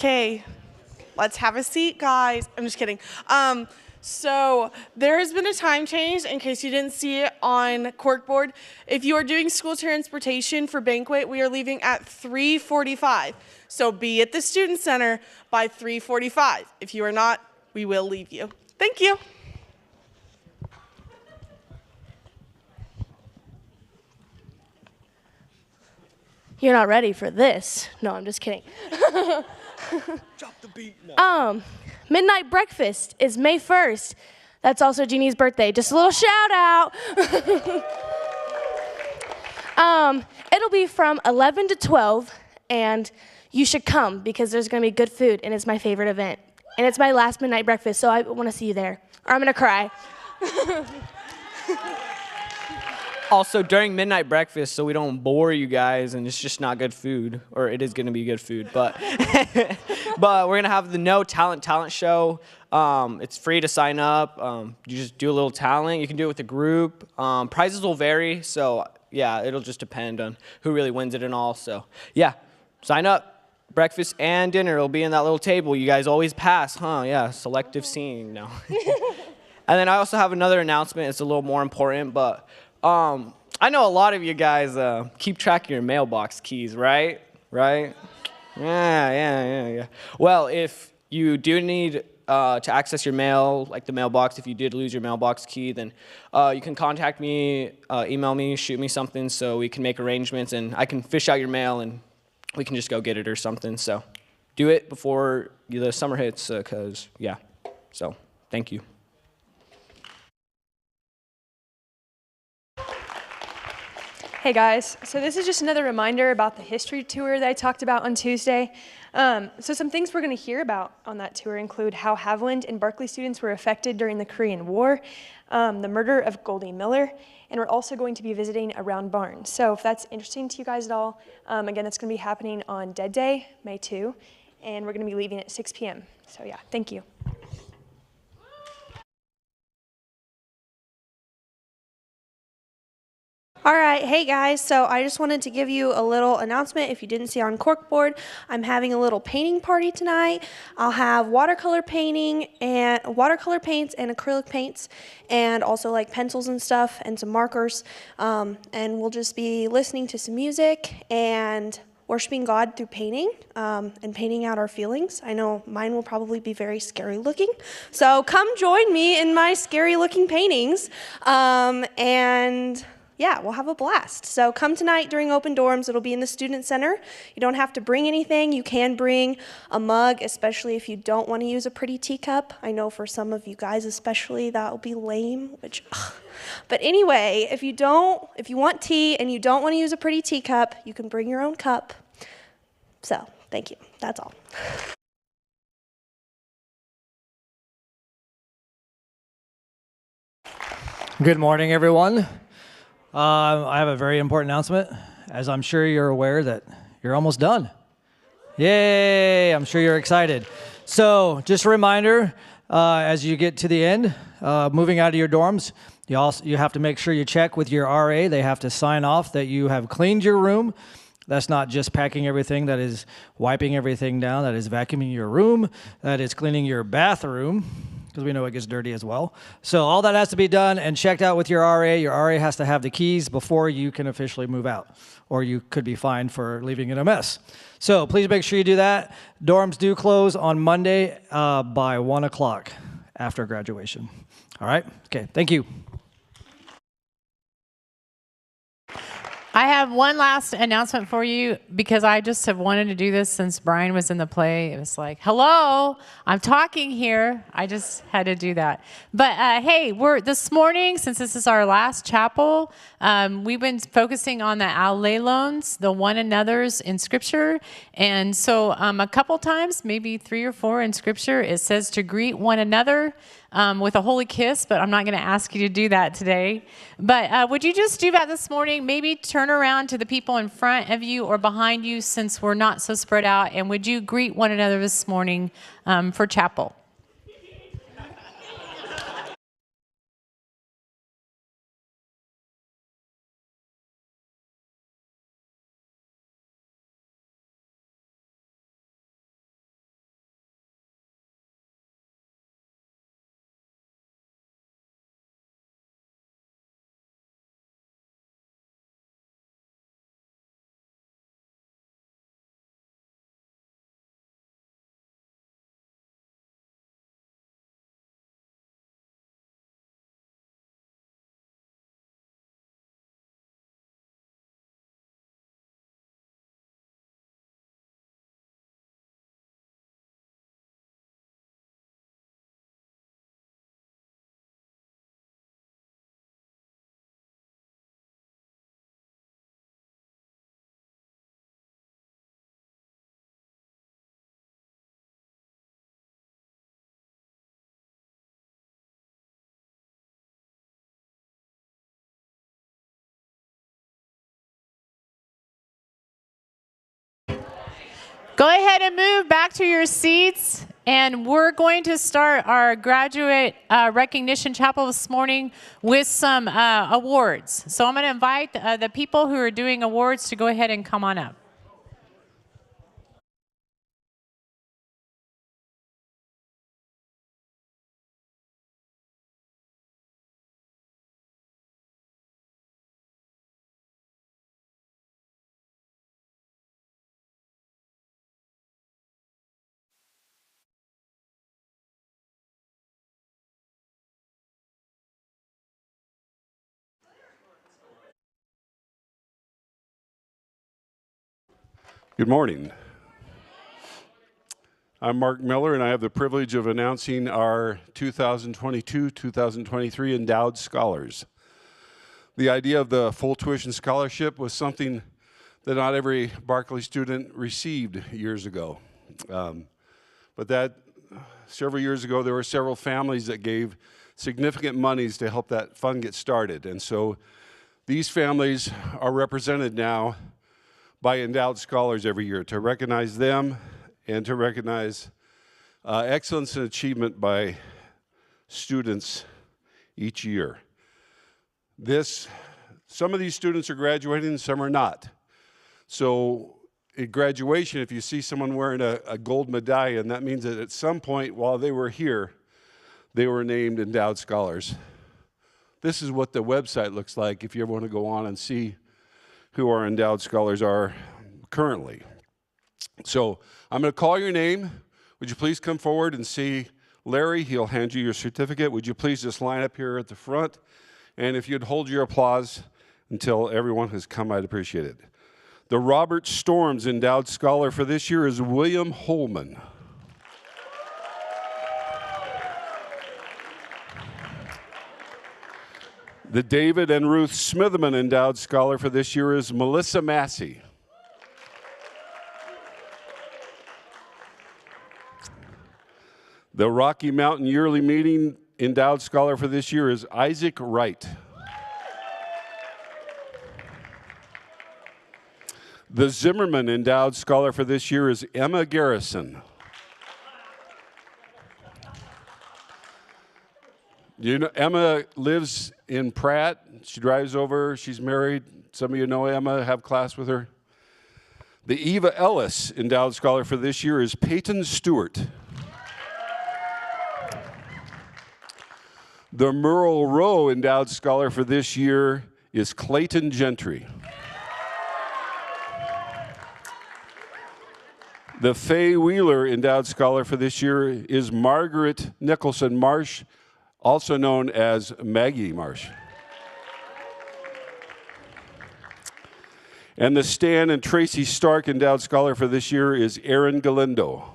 Okay, let's have a seat, guys. I'm just kidding. So there has been a time change in case you didn't see it on corkboard. If you are doing school transportation for banquet, we are leaving at 3:45. So be at the student center by 3:45. If you are not, we will leave you. Thank you. You're not ready for this. No, I'm just kidding. Drop the beat now. Midnight breakfast is May 1st. That's also Jeannie's birthday. Just a little shout out. It'll be from 11 to 12, and you should come because there's going to be good food, and it's my favorite event. And it's my last midnight breakfast, so I want to see you there, or I'm going to cry. Also, during midnight breakfast, so we don't bore you guys, and it's just not good food, or it is going to be good food, but but we're going to have the No Talent show. It's free to sign up. You just do a little talent. You can do it with a group. Prizes will vary, so yeah, it'll just depend on who really wins it and all. So yeah, sign up. Breakfast and dinner will be in that little table. You guys always pass, huh? Yeah, selective seeing now. And then I also have another announcement. It's a little more important, but I know a lot of you guys keep track of your mailbox keys, right? Right? Yeah. Well, if you do need to access your mail, like the mailbox, if you did lose your mailbox key, then you can contact me, email me, shoot me something so we can make arrangements and I can fish out your mail and we can just go get it or something. So do it before the summer hits because, yeah. So thank you. Hey guys, so this is just another reminder about the history tour that I talked about on Tuesday. So some things we're going to hear about on that tour include how Haviland and Barclay students were affected during the Korean War, the murder of Goldie Miller, and we're also going to be visiting a round barn. So if that's interesting to you guys at all, again, it's going to be happening on Dead Day, May 2, and we're going to be leaving at 6 p.m. So yeah, thank you. All right, hey guys, so I just wanted to give you a little announcement. If you didn't see on corkboard, I'm having a little painting party tonight. I'll have watercolor paints and acrylic paints and also like pencils and stuff and some markers. And we'll just be listening to some music and worshiping God through painting and painting out our feelings. I know mine will probably be very scary looking. So come join me in my scary looking paintings. And yeah, we'll have a blast. So come tonight during open dorms. It'll be in the student center. You don't have to bring anything. You can bring a mug, especially if you don't want to use a pretty teacup. I know for some of you guys especially that will be lame, which but anyway, if you want tea and you don't want to use a pretty teacup, you can bring your own cup. So, thank you. That's all. Good morning, everyone. I have a very important announcement. As I'm sure you're aware that you're almost done. Yay! I'm sure you're excited. So just a reminder, as you get to the end, moving out of your dorms, you have to make sure you check with your RA. They have to sign off that you have cleaned your room. That's not just packing everything, that is wiping everything down, that is vacuuming your room, that is cleaning your bathroom, because we know it gets dirty as well. So all that has to be done and checked out with your RA. Your RA has to have the keys before you can officially move out, or you could be fined for leaving it a mess. So please make sure you do that. Dorms do close on Monday by 1 o'clock after graduation. All right? Okay, thank you. I have one last announcement for you because I just have wanted to do this since Brian was in the play. It was like, hello, I'm talking here. I just had to do that. But hey, this morning, since this is our last chapel, we've been focusing on the allelons, the one another's in Scripture. And so a couple times, maybe 3 or 4 in Scripture, it says to greet one another with a holy kiss, but I'm not going to ask you to do that today. But would you just do that this morning? Maybe turn around to the people in front of you or behind you since we're not so spread out, and would you greet one another this morning for chapel? Go ahead and move back to your seats, and we're going to start our graduate recognition chapel this morning with some awards. So I'm going to invite the people who are doing awards to go ahead and come on up. Good morning. I'm Mark Miller, and I have the privilege of announcing our 2022-2023 Endowed Scholars. The idea of the full tuition scholarship was something that not every Barclay student received years ago. But that several years ago, there were several families that gave significant monies to help that fund get started. And so these families are represented now by endowed scholars every year to recognize them and to recognize excellence and achievement by students each year. Some of these students are graduating, some are not. So at graduation, if you see someone wearing a gold medallion, that means that at some point while they were here, they were named endowed scholars. This is what the website looks like if you ever want to go on and see who our endowed scholars are currently. So I'm going to call your name. Would you please come forward and see Larry? He'll hand you your certificate. Would you please just line up here at the front? And if you'd hold your applause until everyone has come, I'd appreciate it. The Robert Storms Endowed Scholar for this year is William Holman. The David and Ruth Smitherman Endowed Scholar for this year is Melissa Massey. The Rocky Mountain Yearly Meeting Endowed Scholar for this year is Isaac Wright. The Zimmerman Endowed Scholar for this year is Emma Garrison. You know, Emma lives in Pratt. She drives over. She's married. Some of you know Emma, have class with her. The Eva Ellis Endowed Scholar for this year is Peyton Stewart. The Merle Rowe Endowed Scholar for this year is Clayton Gentry. The Faye Wheeler Endowed Scholar for this year is Margaret Nicholson Marsh, also known as Maggie Marsh. And the Stan and Tracy Stark Endowed Scholar for this year is Aaron Galindo.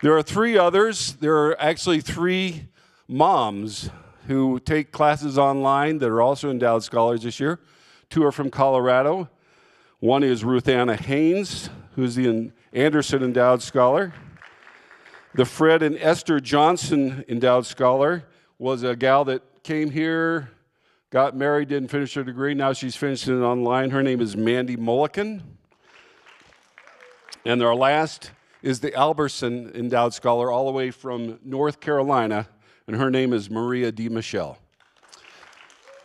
There are three others. There are actually three moms who take classes online that are also endowed scholars this year. Two are from Colorado. One is Ruth Anna Haynes, who's the Anderson Endowed Scholar. The Fred and Esther Johnson Endowed Scholar was a gal that came here, got married, didn't finish her degree. Now she's finishing it online. Her name is Mandy Mulliken. And our last is the Alberson Endowed Scholar, all the way from North Carolina, and her name is Maria D. Michelle.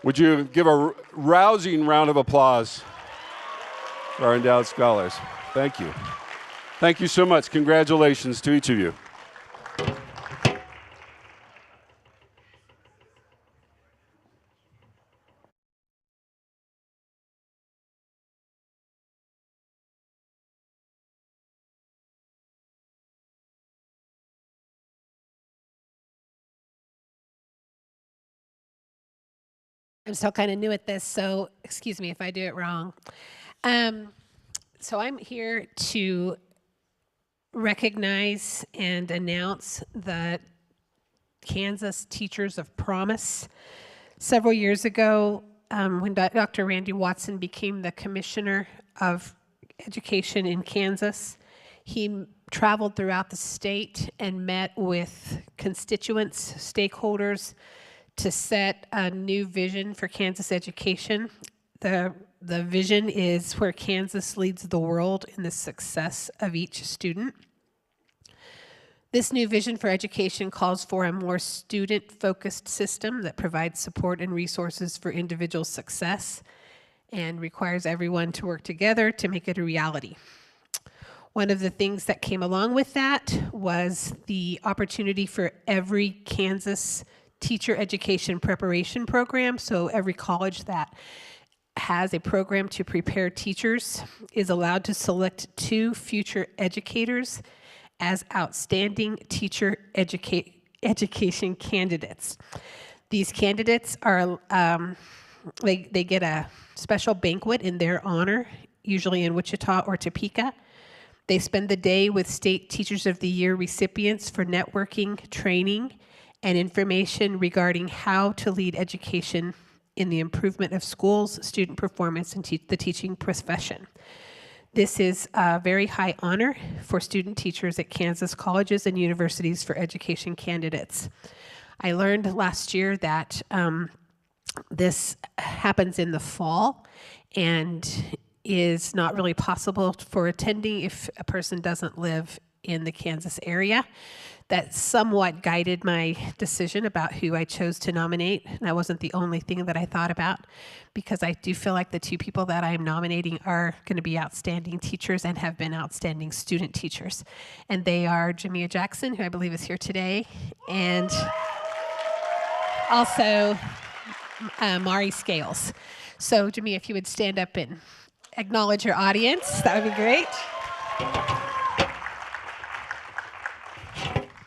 Would you give a rousing round of applause for our endowed scholars? Thank you. Thank you so much. Congratulations to each of you. I'm still kind of new at this, so excuse me if I do it wrong. So I'm here to recognize and announce the Kansas Teachers of Promise. Several years ago, when Dr. Randy Watson became the Commissioner of Education in Kansas, he traveled throughout the state and met with constituents, stakeholders, to set a new vision for Kansas education. The the vision is where Kansas leads the world in the success of each student. This new vision for education calls for a more student-focused system that provides support and resources for individual success and requires everyone to work together to make it a reality. One of the things that came along with that was the opportunity for every Kansas teacher education preparation program. So every college that has a program to prepare teachers is allowed to select 2 future educators as outstanding teacher education candidates. These candidates are, they get a special banquet in their honor, usually in Wichita or Topeka. They spend the day with State Teachers of the Year recipients for networking, training, and information regarding how to lead education in the improvement of schools, student performance, and the teaching profession. This is a very high honor for student teachers at Kansas colleges and universities for education candidates. I learned last year that this happens in the fall and is not really possible for attending if a person doesn't live in the Kansas area. That somewhat guided my decision about who I chose to nominate. And that wasn't the only thing that I thought about, because I do feel like the 2 people that I am nominating are going to be outstanding teachers and have been outstanding student teachers. And they are Jamia Jackson, who I believe is here today, and also Mari Scales. So Jamia, if you would stand up and acknowledge your audience, that would be great.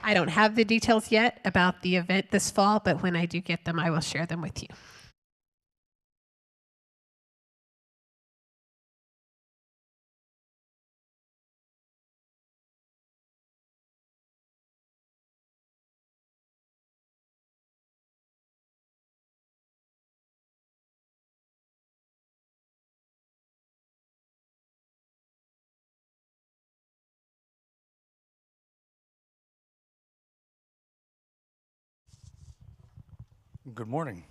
I don't have the details yet about the event this fall, but when I do get them, I will share them with you. Good morning.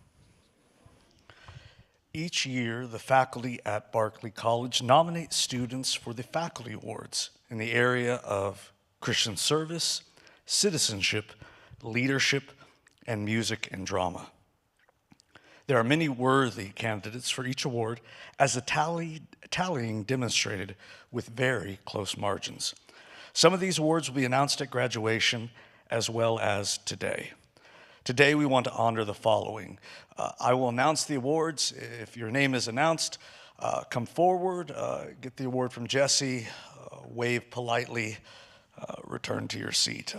Each year, the faculty at Barclay College nominate students for the Faculty Awards in the area of Christian service, citizenship, leadership, and music and drama. There are many worthy candidates for each award, as the tallying demonstrated with very close margins. Some of these awards will be announced at graduation as well as today. Today, we want to honor the following. I will announce the awards. If your name is announced, come forward, get the award from Jesse, wave politely, return to your seat.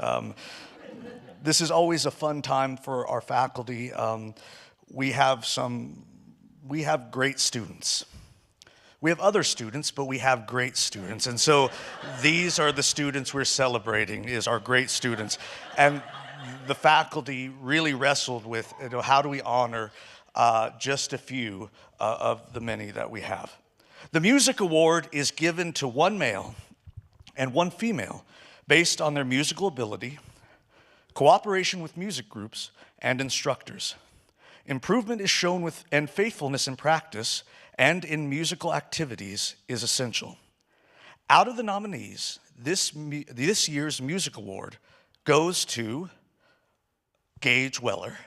This is always a fun time for our faculty. We have great students. We have other students, but we have great students. And so these are the students we're celebrating, is our great students. And the faculty really wrestled with, how do we honor just a few of the many that we have. The music award is given to 1 male and 1 female based on their musical ability, cooperation with music groups and instructors. Improvement is shown and faithfulness in practice and in musical activities is essential. Out of the nominees, this year's music award goes to Gage Weller,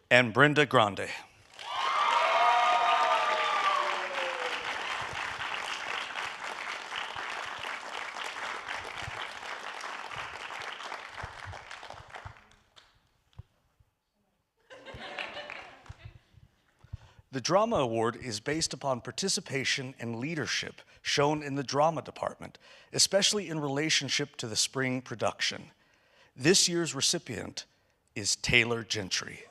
and Brenda Grande. The Drama Award is based upon participation and leadership shown in the drama department, especially in relationship to the spring production. This year's recipient is Taylor Gentry.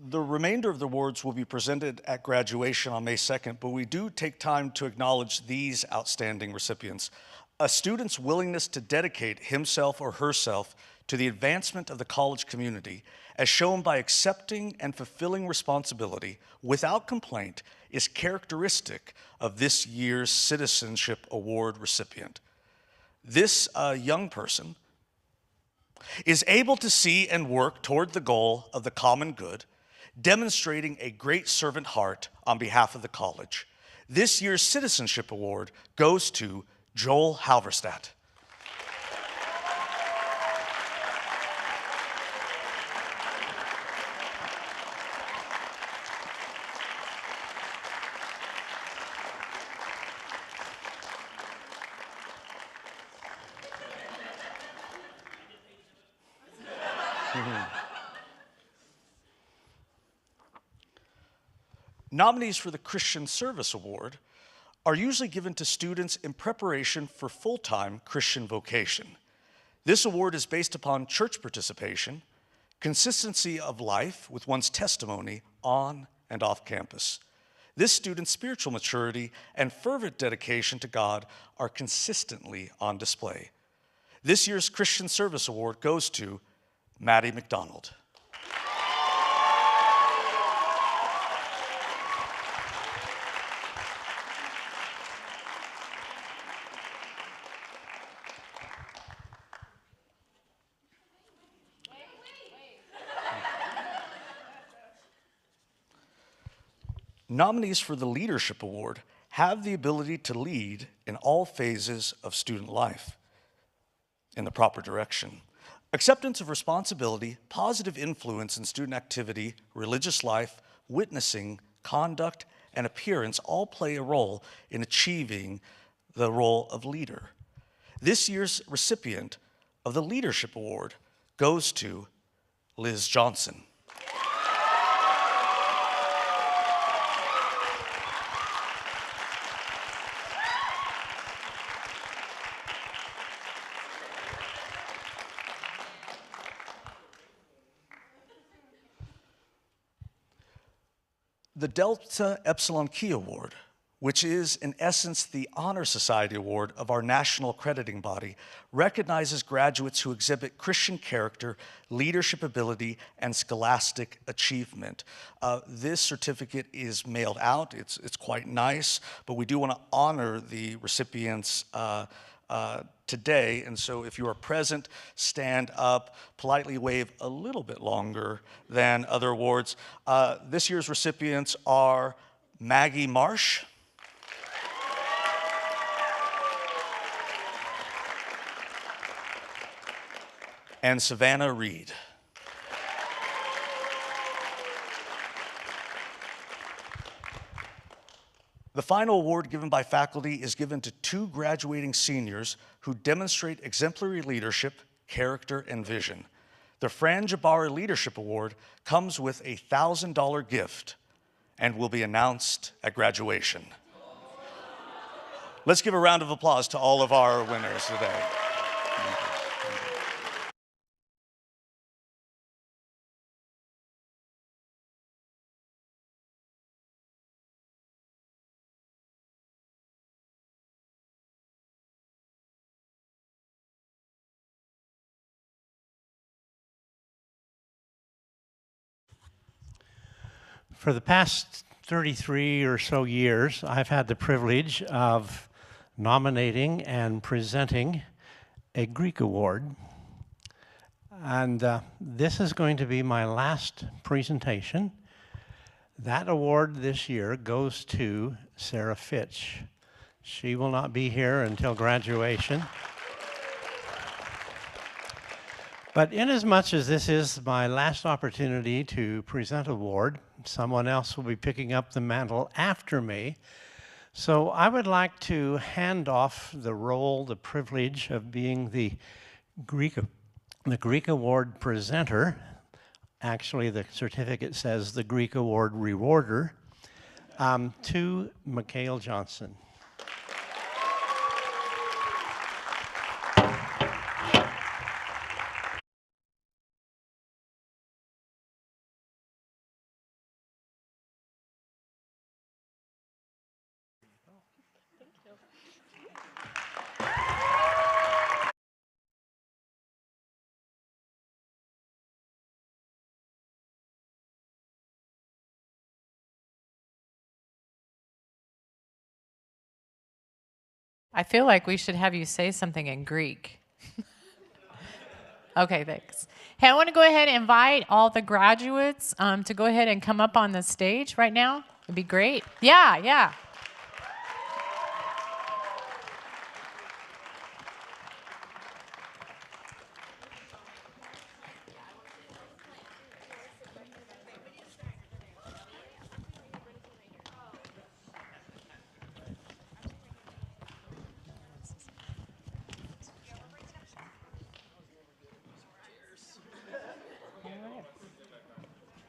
The remainder of the awards will be presented at graduation on May 2nd, but we do take time to acknowledge these outstanding recipients. A student's willingness to dedicate himself or herself to the advancement of the college community, as shown by accepting and fulfilling responsibility without complaint, is characteristic of this year's Citizenship Award recipient. This young person is able to see and work toward the goal of the common good, demonstrating a great servant heart on behalf of the college. This year's Citizenship Award goes to Joel Halverstadt. Nominees for the Christian Service Award are usually given to students in preparation for full-time Christian vocation. This award is based upon church participation, consistency of life with one's testimony on and off campus. This student's spiritual maturity and fervent dedication to God are consistently on display. This year's Christian Service Award goes to Maddie McDonald. Nominees for the Leadership Award have the ability to lead in all phases of student life in the proper direction. Acceptance of responsibility, positive influence in student activity, religious life, witnessing, conduct, and appearance all play a role in achieving the role of leader. This year's recipient of the Leadership Award goes to Liz Johnson. The Delta Epsilon Chi Award, which is in essence the Honor Society Award of our national accrediting body, recognizes graduates who exhibit Christian character, leadership ability, and scholastic achievement. This certificate is mailed out. It's quite nice, but we do want to honor the recipients today, and so if you are present, stand up, politely wave a little bit longer than other awards. This year's recipients are Maggie Marsh, and Savannah Reed. The final award given by faculty is given to two graduating seniors who demonstrate exemplary leadership, character, and vision. The Fran Jabara Leadership Award comes with a $1,000 gift and will be announced at graduation. Let's give a round of applause to all of our winners today. For the past 33 or so years, I've had the privilege of nominating and presenting a Greek award. And this is going to be my last presentation. That award this year goes to Sarah Fitch. She will not be here until graduation. But inasmuch as this is my last opportunity to present an award, someone else will be picking up the mantle after me. So I would like to hand off the role, the privilege of being the Greek Award presenter. Actually, the certificate says the Greek Award rewarder, to Mikhail Johnson. I feel like we should have you say something in Greek. Okay, thanks. Hey, I want to go ahead and invite all the graduates to go ahead and come up on the stage right now. It'd be great. Yeah, yeah.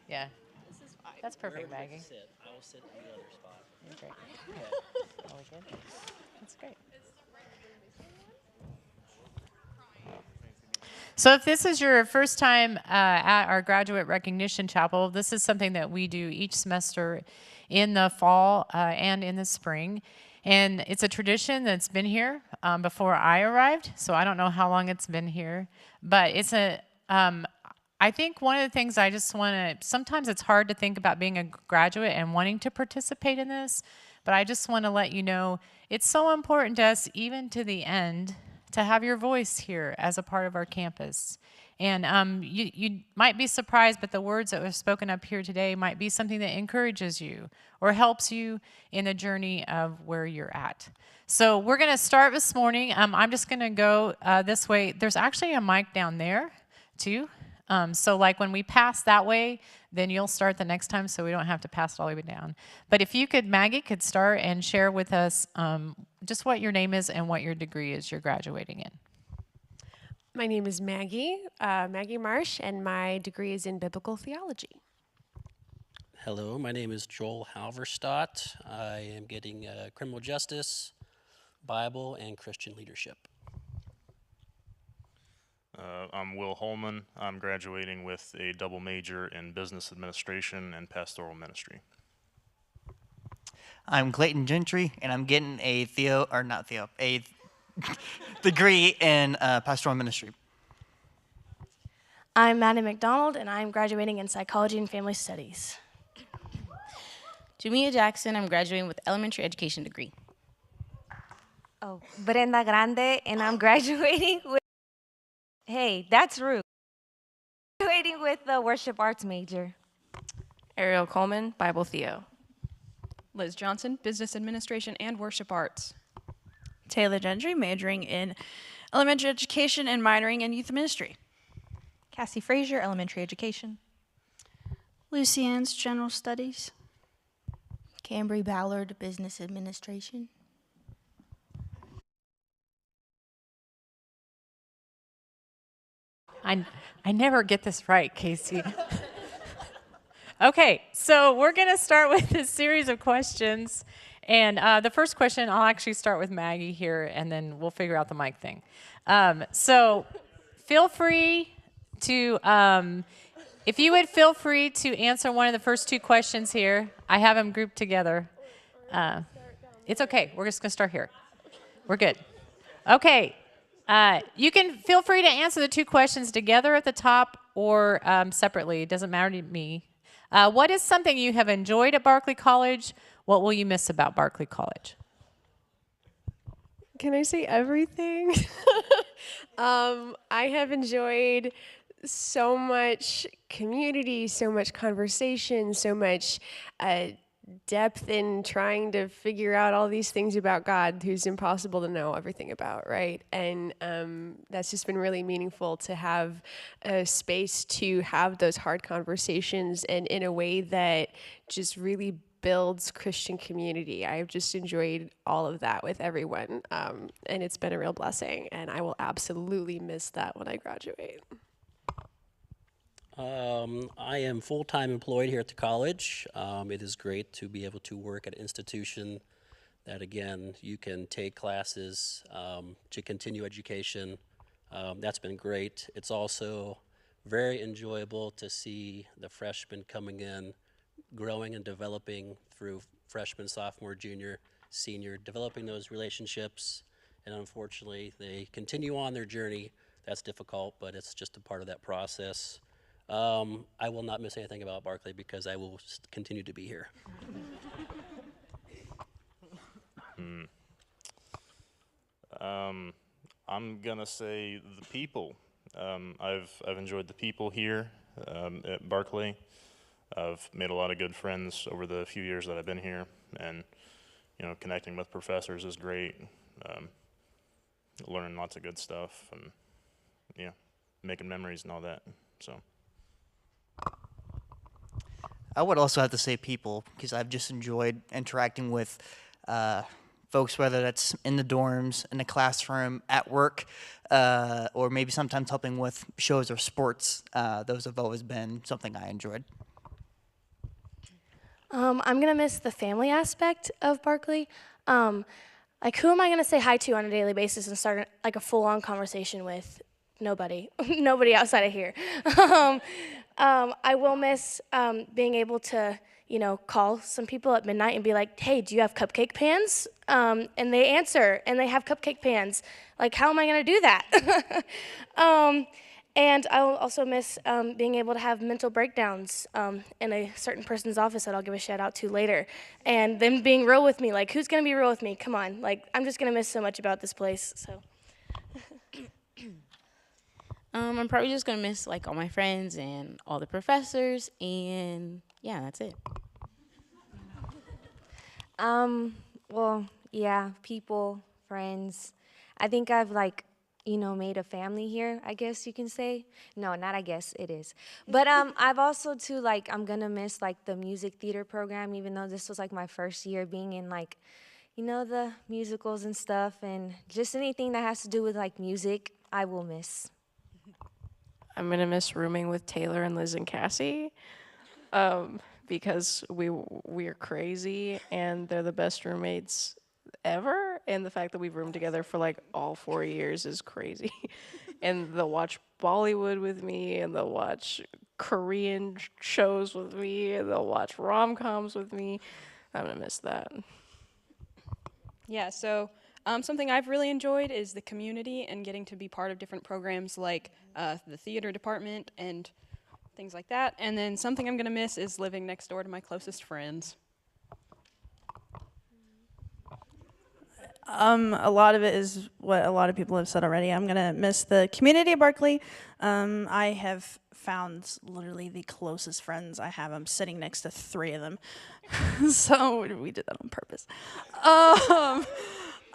Yeah. That's perfect, Maggie. I will sit in the other spot. You're great. Okay. Are we good? That's great. So if this is your first time at our graduate recognition chapel, this is something that we do each semester in the fall and in the spring. And it's a tradition that's been here before I arrived, so I don't know how long it's been here. But it's I think one of the things I just want to, sometimes it's hard to think about being a graduate and wanting to participate in this, but I just want to let you know it's so important to us, even to the end, to have your voice here as a part of our campus. And you might be surprised, but the words that were spoken up here today might be something that encourages you or helps you in the journey of where you're at. So we're going to start this morning. I'm just going to go this way. There's actually a mic down there, too. So like when we pass that way, then you'll start the next time so we don't have to pass it all the way down. But if you could, Maggie could start and share with us just what your name is and what your degree is you're graduating in. My name is Maggie, Maggie Marsh, and my degree is in biblical theology. Hello, my name is Joel Halverstadt. I am getting criminal justice, Bible, and Christian leadership. I'm Will Holman. I'm graduating with a double major in business administration and pastoral ministry. I'm Clayton Gentry, and I'm getting a degree in pastoral ministry. I'm Maddie McDonald, and I'm graduating in psychology and family studies. Jamia Jackson, I'm graduating with elementary education degree. Oh, Brenda Grande, and I'm graduating with, hey, that's rude. Graduating with the worship arts major. Ariel Coleman, Bible Theo. Liz Johnson, business administration and worship arts. Taylor Gentry, majoring in elementary education and minoring in youth ministry. Cassie Frazier, elementary education. Lucy Ann's general studies. Cambry Ballard, business administration. I never get this right, Casey. Okay, so we're going to start with this series of questions. And the first question, I'll actually start with Maggie here, and then we'll figure out the mic thing. So feel free to, if you would feel free to answer one of the first two questions here. I have them grouped together. It's okay. We're just going to start here. We're good. Okay. You can feel free to answer the two questions together at the top or separately. It doesn't matter to me. What is something you have enjoyed at Barclay College? What will you miss about Barclay College? Can I say everything? I have enjoyed so much community, so much conversation, so much depth in trying to figure out all these things about God who's impossible to know everything about, right? And that's just been really meaningful to have a space to have those hard conversations and in a way that just really builds Christian community. I've just enjoyed all of that with everyone, and it's been a real blessing, and I will absolutely miss that when I graduate. I am full-time employed here at the college. It is great to be able to work at an institution that, again, you can take classes to continue education. That's been great. It's also very enjoyable to see the freshmen coming in, growing and developing through freshman, sophomore, junior, senior, developing those relationships. And unfortunately, they continue on their journey. That's difficult, but it's just a part of that process. I will not miss anything about Barclay because I will continue to be here. I'm gonna say the people. I've enjoyed the people here at Barclay. I've made a lot of good friends over the few years that I've been here, and connecting with professors is great. Learning lots of good stuff, and yeah, making memories and all that. So I would also have to say people, because I've just enjoyed interacting with folks, whether that's in the dorms, in the classroom, at work, or maybe sometimes helping with shows or sports. Those have always been something I enjoyed. I'm gonna miss the family aspect of Barclay. Like, who am I gonna say hi to on a daily basis and start like a full-on conversation with? Nobody, nobody outside of here. I will miss being able to, call some people at midnight and be like, "Hey, do you have cupcake pans?" And they answer, and they have cupcake pans. Like, how am I gonna do that? And I'll also miss being able to have mental breakdowns in a certain person's office that I'll give a shout out to later. And them being real with me, like, who's gonna be real with me? Come on, like, I'm just gonna miss so much about this place, so. I'm probably just gonna miss like all my friends and all the professors, and yeah, that's it. Well, yeah, people, friends. I think I've made a family here, I guess you can say. No, not I guess, it is. But I've also too, I'm gonna miss the music theater program, even though this was my first year being in the musicals and stuff, and just anything that has to do with music, I will miss. I'm gonna miss rooming with Taylor and Liz and Cassie, because we're crazy and they're the best roommates ever. And the fact that we've roomed together for all 4 years is crazy. And they'll watch Bollywood with me, and they'll watch Korean shows with me, and they'll watch rom-coms with me. I'm gonna miss that. Yeah, so something I've really enjoyed is the community and getting to be part of different programs like the theater department and things like that. And then something I'm going to miss is living next door to my closest friends. A lot of it is what a lot of people have said already. I'm going to miss the community of Barclay. I have found literally the closest friends I have. I'm sitting next to 3 of them. So we did that on purpose.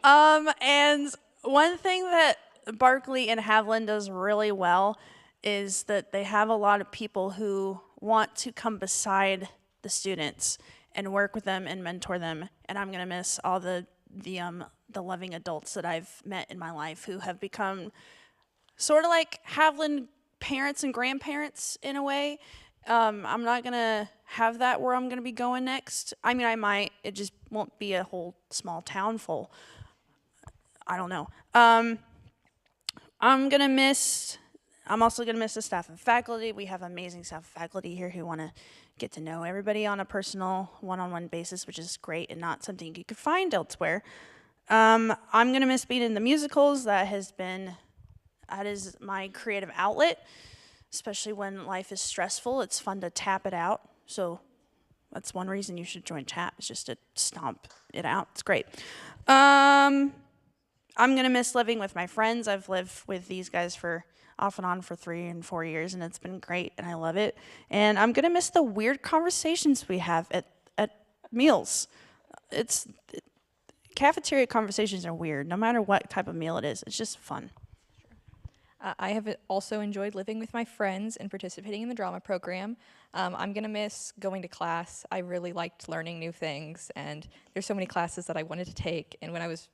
And one thing that Barclay and Haviland does really well is that they have a lot of people who want to come beside the students and work with them and mentor them. And I'm going to miss all the loving adults that I've met in my life who have become sort of like Haviland parents and grandparents in a way. I'm not going to have that where I'm going to be going next. I mean, I might. It just won't be a whole small town full. I don't know. I'm also going to miss the staff and faculty. We have amazing staff and faculty here who want to get to know everybody on a personal one-on-one basis, which is great and not something you could find elsewhere. I'm going to miss being in the musicals. That is my creative outlet, especially when life is stressful. It's fun to tap it out. So that's one reason you should join TAP, is just to stomp it out. It's great. I'm going to miss living with my friends. I've lived with these guys off and on for 3 and 4 years, and it's been great, and I love it. And I'm going to miss the weird conversations we have at meals. Cafeteria conversations are weird, no matter what type of meal it is. It's just fun. I have also enjoyed living with my friends and participating in the drama program. I'm going to miss going to class. I really liked learning new things, and there's so many classes that I wanted to take. And when I was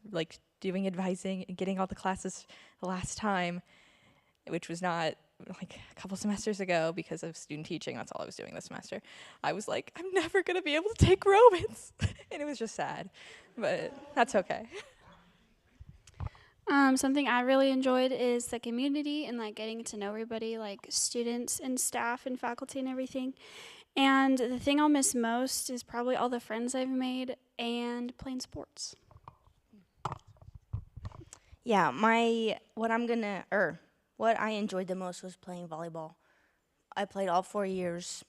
doing advising and getting all the classes the last time, which was not a couple semesters ago because of student teaching, that's all I was doing this semester, I was like, I'm never going to be able to take Romans. And it was just sad, but that's okay. Something I really enjoyed is the community and getting to know everybody, students and staff and faculty and everything. And the thing I'll miss most is probably all the friends I've made and playing sports. Yeah, what I enjoyed the most was playing volleyball. I played all 4 years,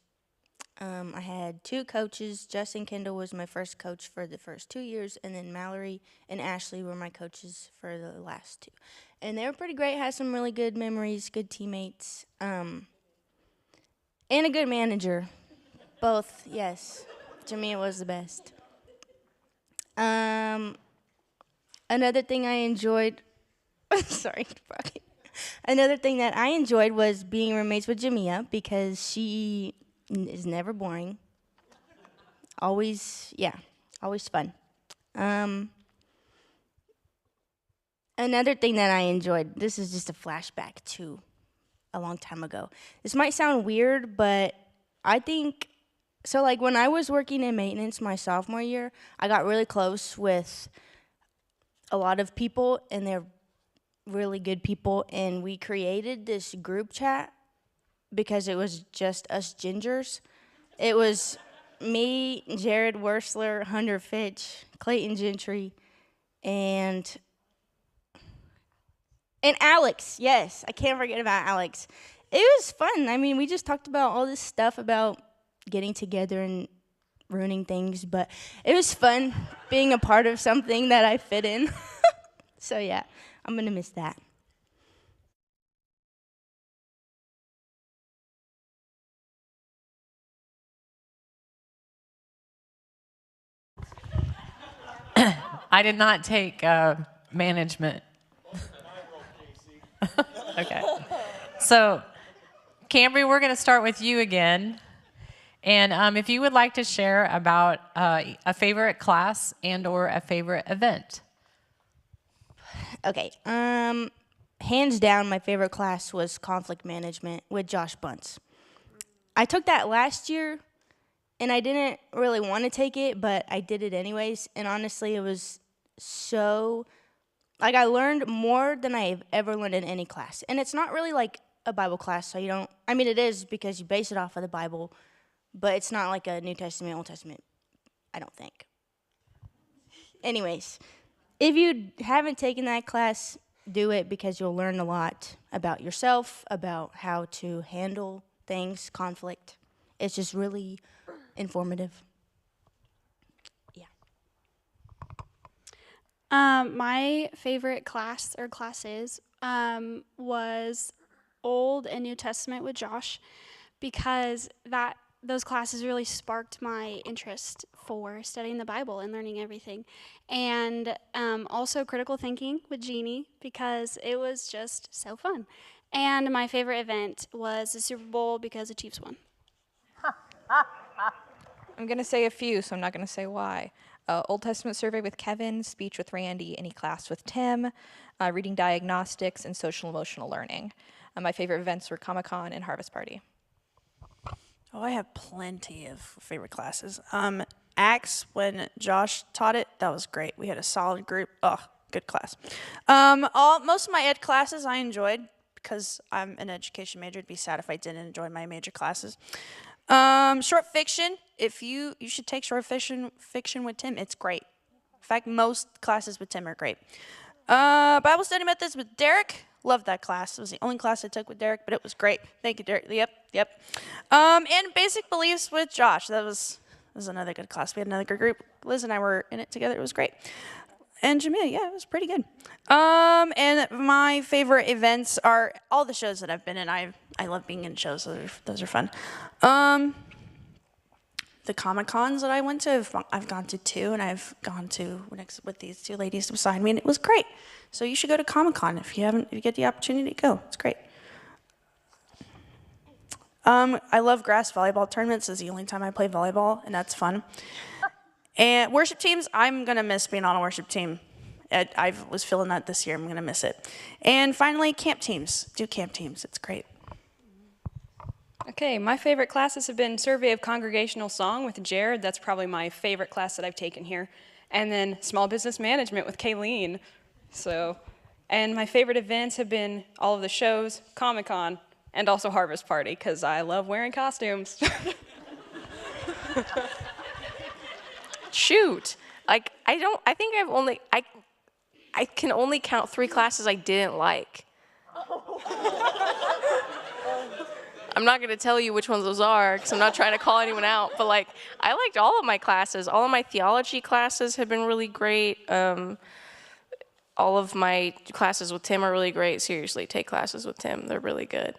I had 2 coaches. Justin Kendall was my first coach for the first 2 years, and then Mallory and Ashley were my coaches for the last 2. And they were pretty great. Had some really good memories, good teammates, and a good manager. Both, yes. Jamia was the best. Another thing I enjoyed, sorry, Brockie. Another thing that I enjoyed was being roommates with Jamia because she is never boring. Always, always fun. Another thing that I enjoyed, this is just a flashback to a long time ago. This might sound weird, but I think, so like when I was working in maintenance my sophomore year, I got really close with a lot of people, and they're really good people, and we created this group chat because it was just us gingers. It was me, Jared Wursler, Hunter Fitch, Clayton Gentry, and Alex. Yes, I can't forget about Alex. It was fun. I mean, we just talked about all this stuff about getting together and ruining things, but it was fun being a part of something that I fit in. So yeah, I'm gonna miss that. I did not take management. Okay. So, Cambry, we're going to start with you again. And if you would like to share about a favorite class and or a favorite event. Okay. Hands down, my favorite class was conflict management with Josh Bunce. I took that last year, and I didn't really want to take it, but I did it anyways. And honestly, it was so, like, I learned more than I've ever learned in any class. And it's not really like a Bible class, so you don't, I mean, it is because you base it off of the Bible, but it's not like a New Testament, Old Testament, I don't think. Anyways, if you haven't taken that class, do it because you'll learn a lot about yourself, about how to handle things, conflict. It's just really informative. My favorite class or classes was Old and New Testament with Josh because those classes really sparked my interest for studying the Bible and learning everything. And also critical thinking with Jeannie because it was just so fun. And my favorite event was the Super Bowl because the Chiefs won. I'm going to say a few, so I'm not going to say why. Old Testament survey with Kevin, speech with Randy, any class with Tim, reading diagnostics, and social emotional learning. My favorite events were Comic-Con and Harvest Party. Oh, I have plenty of favorite classes. Acts, when Josh taught it, that was great. We had a solid group. Oh, good class. Most of my ed classes I enjoyed because I'm an education major. It'd be sad if I didn't enjoy my major classes. Short fiction, you should take short fiction with Tim. It's great. In fact, most classes with Tim are great. Bible study methods with Derek. Loved that class. It was the only class I took with Derek, but it was great. Thank you, Derek. Yep. And basic beliefs with Josh. That was another good class. We had another good group. Liz and I were in it together. It was great. And Jamia, yeah, it was pretty good. And my favorite events are all the shows that I've been in. I love being in shows. Those are fun. The Comic-Cons that I went to, I've gone to 2, and I've gone to with these 2 ladies beside me, and it was great. So you should go to Comic-Con if you get the opportunity to go. It's great. I love grass volleyball tournaments. It's the only time I play volleyball, and that's fun. And worship teams, I'm going to miss being on a worship team. I was feeling that this year. I'm going to miss it. And finally, camp teams. Do camp teams. It's great. Okay, my favorite classes have been Survey of Congregational Song with Jared. That's probably my favorite class that I've taken here. And then Small Business Management with Kayleen. And my favorite events have been all of the shows, Comic-Con, and also Harvest Party, because I love wearing costumes. Shoot. I can only count 3 classes I didn't like. I'm not going to tell you which ones those are because I'm not trying to call anyone out. But like, I liked all of my classes. All of my theology classes have been really great. All of my classes with Tim are really great. Seriously, take classes with Tim. They're really good.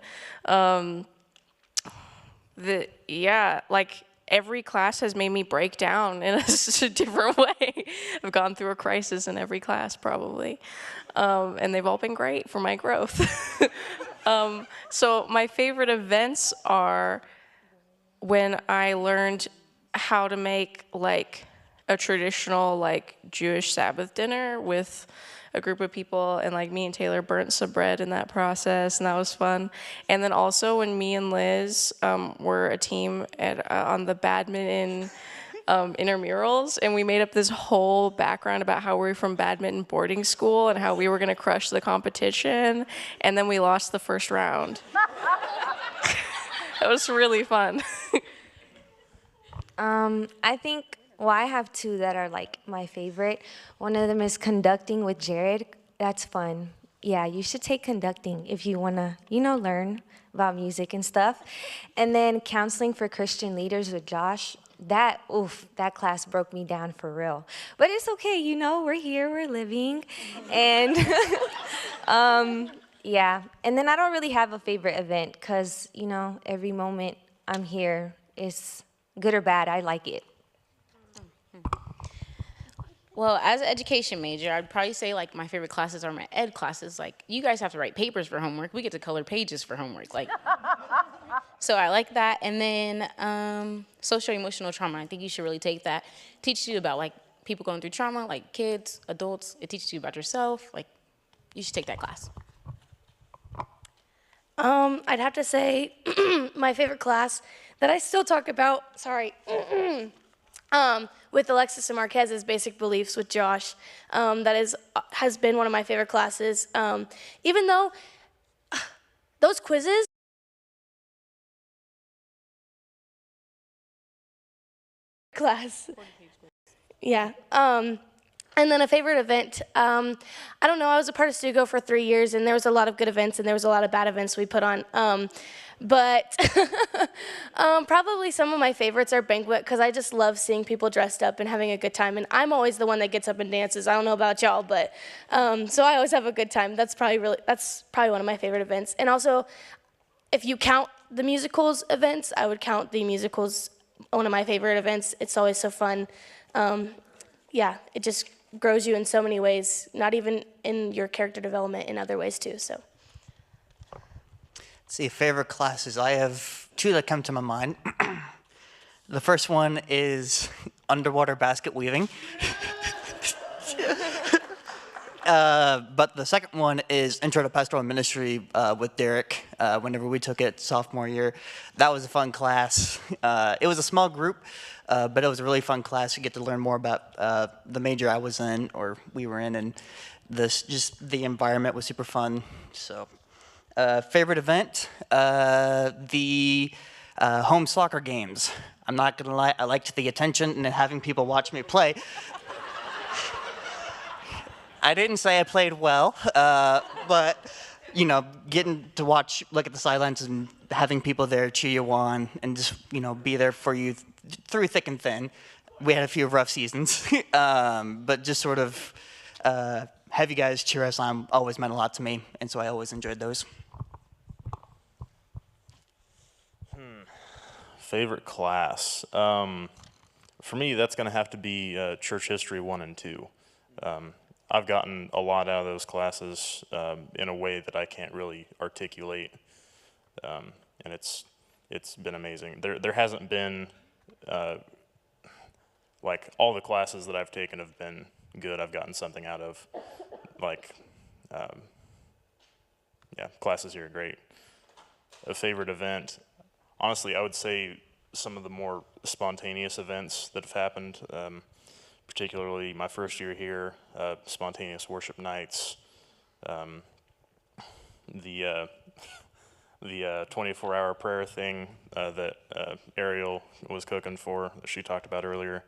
Like every class has made me break down in a different way. I've gone through a crisis in every class probably. And they've all been great for my growth. So my favorite events are when I learned how to make like a traditional like Jewish Sabbath dinner with a group of people, and like me and Taylor burnt some bread in that process, and that was fun. And then also when me and Liz were a team on the badminton intramurals, and we made up this whole background about how we were from badminton boarding school and how we were gonna crush the competition, and then we lost the first round. It was really fun. I think, well, I have two that are like my favorite. One of them is conducting with Jared. That's fun. Yeah, you should take conducting if you want to, learn about music and stuff. And then counseling for Christian leaders with Josh. That class broke me down for real. But it's okay, we're here, we're living. And yeah, and then I don't really have a favorite event because, every moment I'm here is good or bad, I like it. Well, as an education major, I'd probably say like my favorite classes are my ed classes. Like you guys have to write papers for homework. We get to color pages for homework. Like, so I like that. And then social emotional trauma. I think you should really take that. It teaches you about like people going through trauma, like kids, adults. It teaches you about yourself. Like, you should take that class. I'd have to say my favorite class that I still talk about, with Alexis and Marquez's Basic Beliefs with Josh. That has been one of my favorite classes. Even though those quizzes, class. Yeah. And then a favorite event. I don't know. I was a part of Stugo for 3 years, and there was a lot of good events, and there was a lot of bad events we put on. But probably some of my favorites are Banquet, because I just love seeing people dressed up and having a good time. And I'm always the one that gets up and dances. I don't know about y'all, but so I always have a good time. That's probably one of my favorite events. And also, if you count the musicals events, I would count the musicals one of my favorite events. It's always so fun. Yeah, it just grows you in so many ways, not even in your character development, in other ways too, so. Let's see, favorite classes. I have two that come to my mind. The first one is underwater basket weaving. But the second one is Intro to Pastoral Ministry with Derek, whenever we took it sophomore year. That was a fun class. It was a small group, but it was a really fun class. You get to learn more about the major I was in, or we were in, and just the environment was super fun. So, favorite event, the home soccer games. I'm not gonna lie, I liked the attention and having people watch me play. I didn't say I played well, but getting to look at the sidelines and having people there cheer you on and just, be there for you through thick and thin. We had a few rough seasons, but just sort of have you guys cheer us on always meant a lot to me, and so I always enjoyed those. Favorite class? For me, that's going to have to be Church History 1 and 2. I've gotten a lot out of those classes in a way that I can't really articulate, and it's been amazing. There hasn't been, like, all the classes that I've taken have been good. I've gotten something out of, like, yeah, classes here are great. A favorite event, honestly, I would say some of the more spontaneous events that have happened, particularly my first year here, spontaneous worship nights, the 24-hour prayer thing that Ariel was cooking for, that she talked about earlier.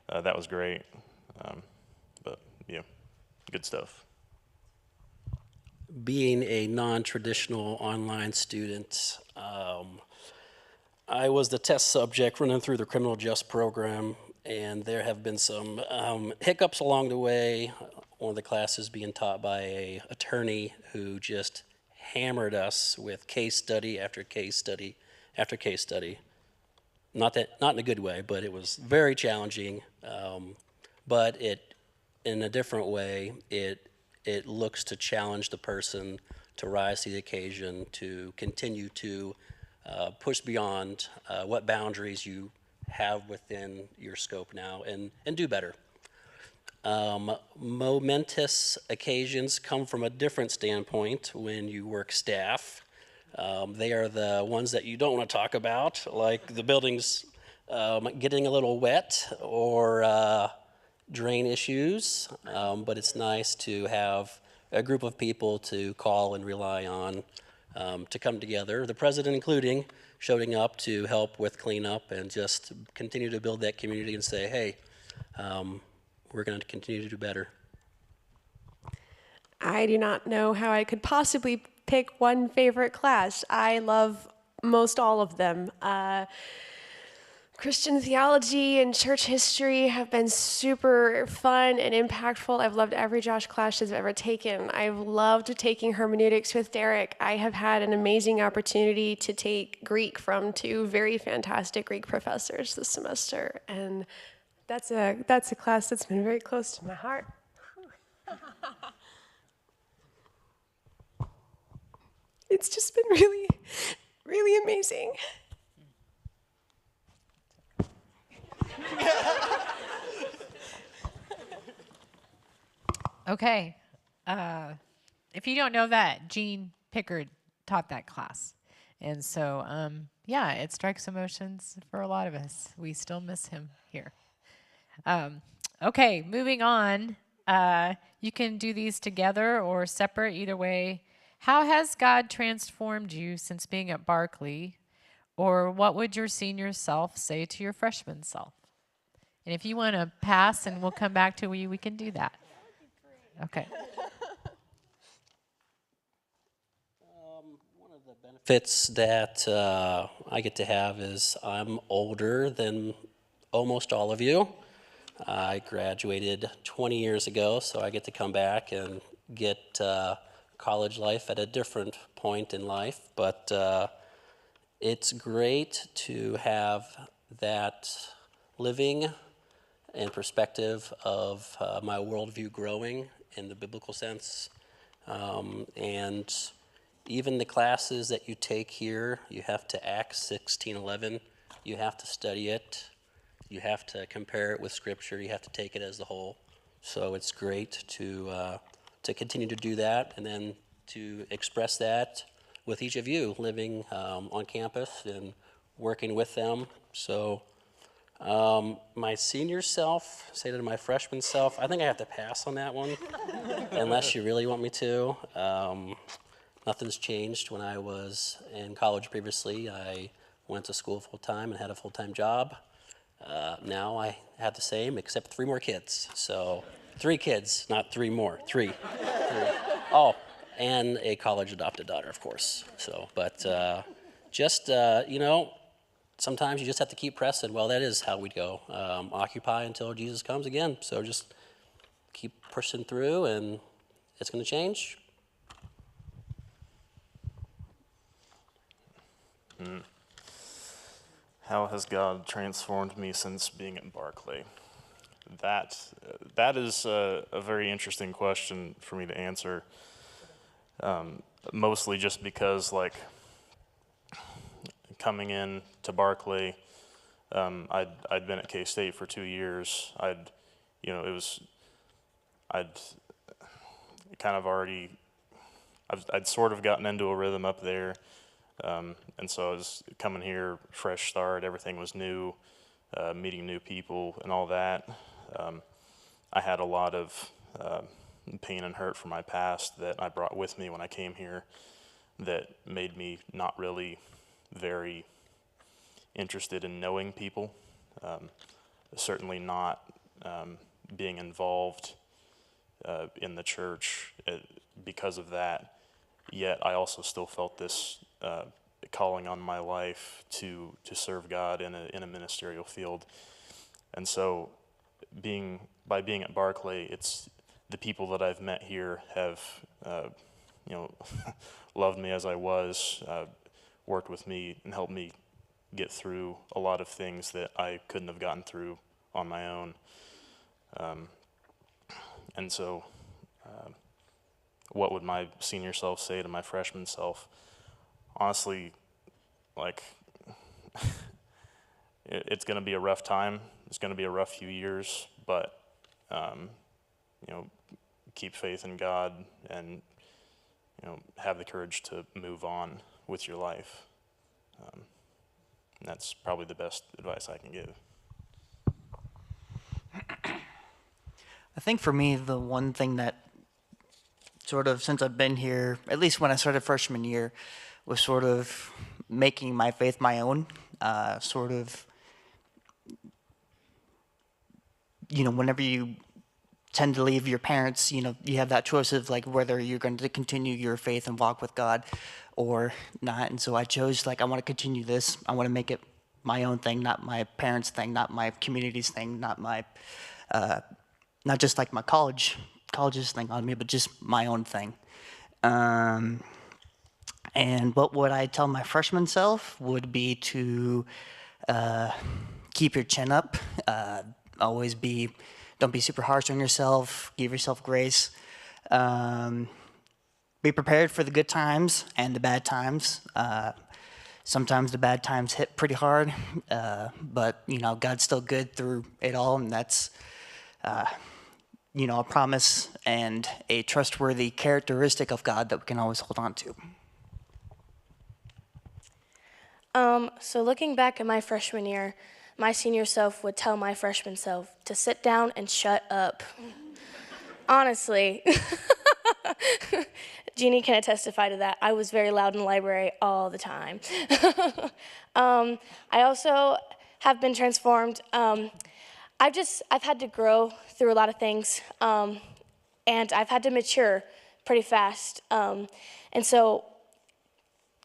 That was great. But yeah, good stuff. Being a non-traditional online student, I was the test subject running through the criminal justice program, and there have been some hiccups along the way. One of the classes being taught by an attorney who just hammered us with case study after case study after case study. Not in a good way, but it was very challenging. But in a different way, it looks to challenge the person to rise to the occasion, to continue to push beyond what boundaries you have within your scope now, and do better. Momentous occasions come from a different standpoint when you work staff. They are the ones that you don't want to talk about, like the buildings getting a little wet or drain issues, but it's nice to have a group of people to call and rely on to come together, the president including, showing up to help with cleanup and just continue to build that community and say, hey, we're going to continue to do better. I do not know how I could possibly pick one favorite class. I love most all of them. Christian theology and church history have been super fun and impactful. I've loved every Josh class I've ever taken. I've loved taking hermeneutics with Derek. I have had an amazing opportunity to take Greek from two very fantastic Greek professors this semester, and that's a class that's been very close to my heart. It's just been really, really amazing. Okay. If you don't know that, Gene Pickard taught that class. And so, yeah, it strikes emotions for a lot of us. We still miss him here. Okay, moving on. You can do these together or separate, either way. How has God transformed you since being at Barclay? Or what would your senior self say to your freshman self? And if you want to pass and we'll come back to you, we can do that. Okay. One of the benefits that I get to have is I'm older than almost all of you. I graduated 20 years ago, so I get to come back and get college life at a different point in life. But it's great to have that living and perspective of my worldview growing in the biblical sense. And even the classes that you take here, you have to Acts 16:11, you have to study it, you have to compare it with Scripture, you have to take it as the whole. So it's great to continue to do that and then to express that with each of you living on campus and working with them. So my senior self, say to my freshman self, I think I have to pass on that one, unless you really want me to. Nothing's changed. When I was in college previously, I went to school full-time and had a full-time job. Now I have the same, except 3 more kids. So 3 kids, not 3 more, 3. Oh, and a college adopted daughter, of course. So, but just, you know, sometimes you just have to keep pressing. Well, that is how we go. Occupy until Jesus comes again. So just keep pushing through, and it's going to change. How has God transformed me since being at Barclay? That is a very interesting question for me to answer. Mostly just because, like, coming in to Barclay, I'd been at K-State for 2 years. I'd kind of already, I'd sort of gotten into a rhythm up there. And so I was coming here, fresh start, everything was new, meeting new people and all that. I had a lot of pain and hurt from my past that I brought with me when I came here that made me not really very interested in knowing people. Certainly not being involved in the church because of that. Yet I also still felt this calling on my life to serve God in a ministerial field. And so by being at Barclay, it's the people that I've met here have, loved me as I was, worked with me and helped me get through a lot of things that I couldn't have gotten through on my own. And so, what would my senior self say to my freshman self? Honestly, like, it's going to be a rough time. It's going to be a rough few years, but, keep faith in God and, have the courage to move on with your life. And that's probably the best advice I can give. I think for me, the one thing that sort of, since I've been here, at least when I started freshman year, was sort of making my faith my own. Sort of, whenever you tend to leave your parents, you have that choice of like whether you're going to continue your faith and walk with God or not. And so I chose, like, I want to continue this. I want to make it my own thing, not my parents' thing, not my community's thing, not just like my college's thing on me, but just my own thing. And what would I tell my freshman self would be to keep your chin up, don't be super harsh on yourself, give yourself grace. Be prepared for the good times and the bad times. Sometimes the bad times hit pretty hard, but God's still good through it all, and that's a promise and a trustworthy characteristic of God that we can always hold on to. So looking back at my freshman year, my senior self would tell my freshman self to sit down and shut up. Honestly. Jeannie can testify to that. I was very loud in the library all the time. I also have been transformed. I've had to grow through a lot of things, and I've had to mature pretty fast. And so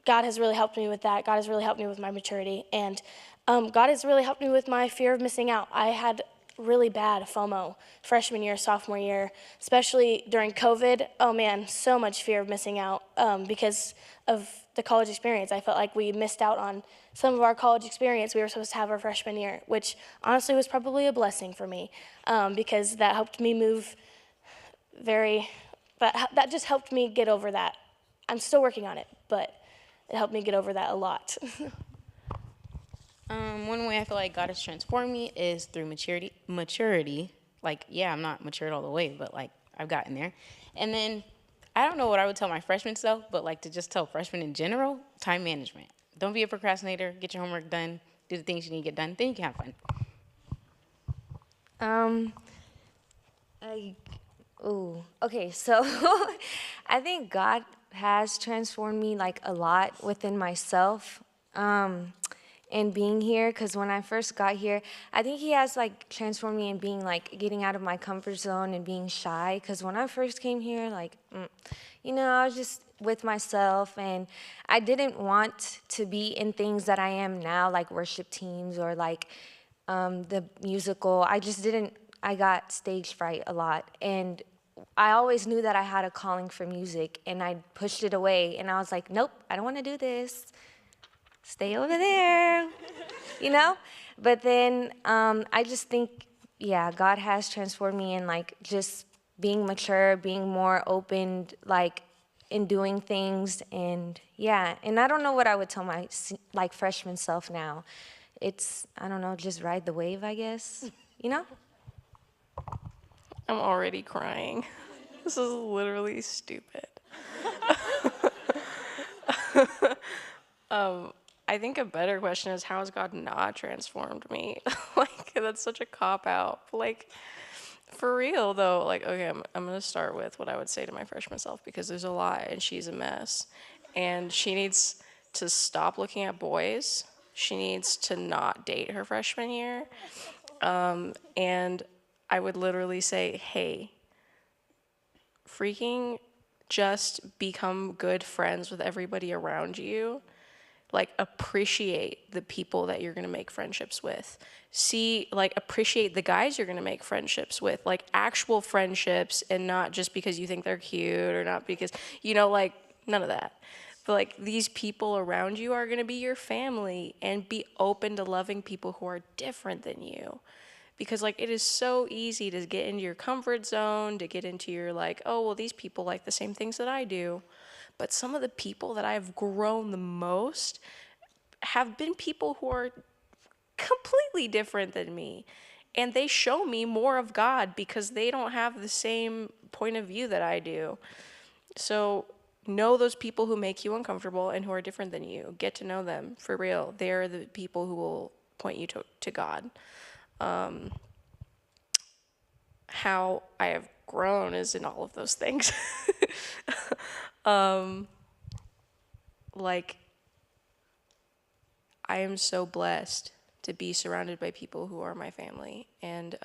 God has really helped me with that. God has really helped me with my maturity. And God has really helped me with my fear of missing out. I had really bad FOMO freshman year, sophomore year, especially during COVID. Oh man, so much fear of missing out because of the college experience. I felt like we missed out on some of our college experience we were supposed to have our freshman year, which honestly was probably a blessing for me because that helped me move that just helped me get over that. I'm still working on it, but it helped me get over that a lot. One way I feel like God has transformed me is through maturity. Like, yeah, I'm not matured all the way, but like I've gotten there. And then I don't know what I would tell my freshman self, but like to just tell freshmen in general, time management. Don't be a procrastinator. Get your homework done. Do the things you need to get done. Then you can have fun. Okay, so I think God has transformed me like a lot within myself. And being here, because when I first got here, I think he has like transformed me in being like getting out of my comfort zone and being shy. Because when I first came here, like, I was just with myself, and I didn't want to be in things that I am now, like worship teams or like the musical. I got stage fright a lot, and I always knew that I had a calling for music, and I pushed it away, and I was like, nope, I don't want to do this. Stay over there, But then I just think, God has transformed me in like just being mature, being more open, like in doing things, and and I don't know what I would tell my like freshman self now. It's, I don't know, just ride the wave, I guess, I'm already crying. This is literally stupid. I think a better question is, how has God not transformed me? Like, that's such a cop-out. Like, for real, though, like, okay, I'm going to start with what I would say to my freshman self, because there's a lot, and she's a mess. And she needs to stop looking at boys. She needs to not date her freshman year. And I would literally say, hey, freaking just become good friends with everybody around you. like appreciate the people that you're going to make friendships with. Like appreciate the guys you're going to make friendships with, like actual friendships, and not just because you think they're cute or not because, like none of that. But like these people around you are going to be your family, and be open to loving people who are different than you. Because like it is so easy to get into your comfort zone, to get into your like, oh, well, these people like the same things that I do. But some of the people that I've grown the most have been people who are completely different than me. And they show me more of God because they don't have the same point of view that I do. So know those people who make you uncomfortable and who are different than you. Get to know them for real. They're the people who will point you to God. How I have grown is in all of those things. Like, I am so blessed to be surrounded by people who are my family. And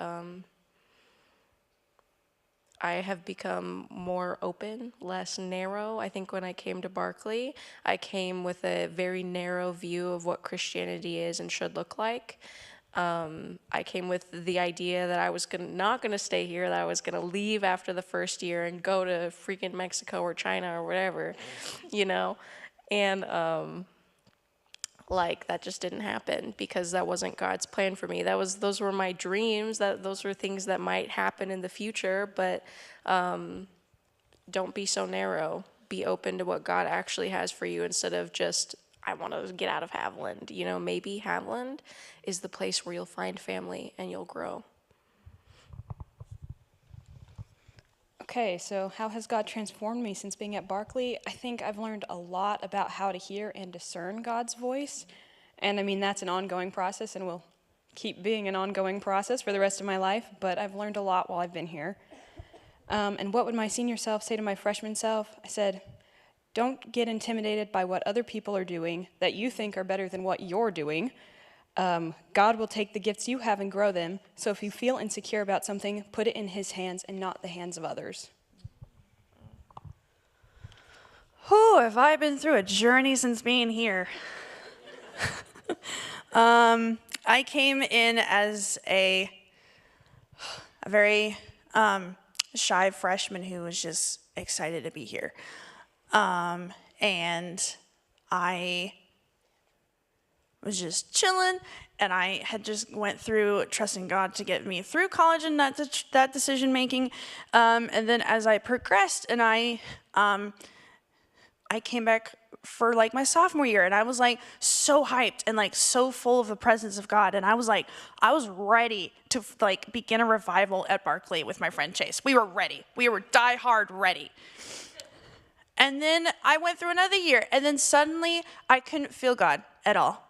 I have become more open, less narrow. I think when I came to Barclay, I came with a very narrow view of what Christianity is and should look like. I came with the idea that I was not going to stay here, that I was going to leave after the first year and go to freaking Mexico or China or whatever, And like that just didn't happen because that wasn't God's plan for me. Those were my dreams. Those were things that might happen in the future, but don't be so narrow. Be open to what God actually has for you instead of just, I want to get out of Haviland. Maybe Haviland is the place where you'll find family and you'll grow. Okay, so how has God transformed me since being at Barclay? I think I've learned a lot about how to hear and discern God's voice. And I mean, that's an ongoing process and will keep being an ongoing process for the rest of my life, but I've learned a lot while I've been here. And what would my senior self say to my freshman self? I said, don't get intimidated by what other people are doing that you think are better than what you're doing. God will take the gifts you have and grow them. So if you feel insecure about something, put it in His hands and not the hands of others. Whew, have I been through a journey since being here. I came in as a very shy freshman who was just excited to be here. And I was just chilling, and I had just went through trusting God to get me through college and that decision making. And then as I progressed, and I came back for like my sophomore year, and I was like so hyped and like so full of the presence of God, and I was ready to like begin a revival at Barclay with my friend Chase. We were ready. We were die hard ready. And then I went through another year, and then suddenly I couldn't feel God at all.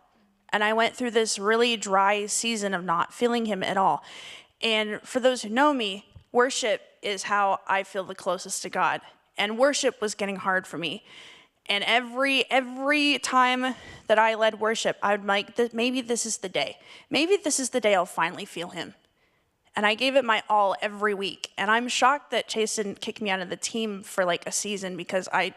And I went through this really dry season of not feeling Him at all. And for those who know me, worship is how I feel the closest to God. And worship was getting hard for me. And every time that I led worship, I would like, maybe this is the day. Maybe this is the day I'll finally feel Him. And I gave it my all every week. And I'm shocked that Chase didn't kick me out of the team for like a season because I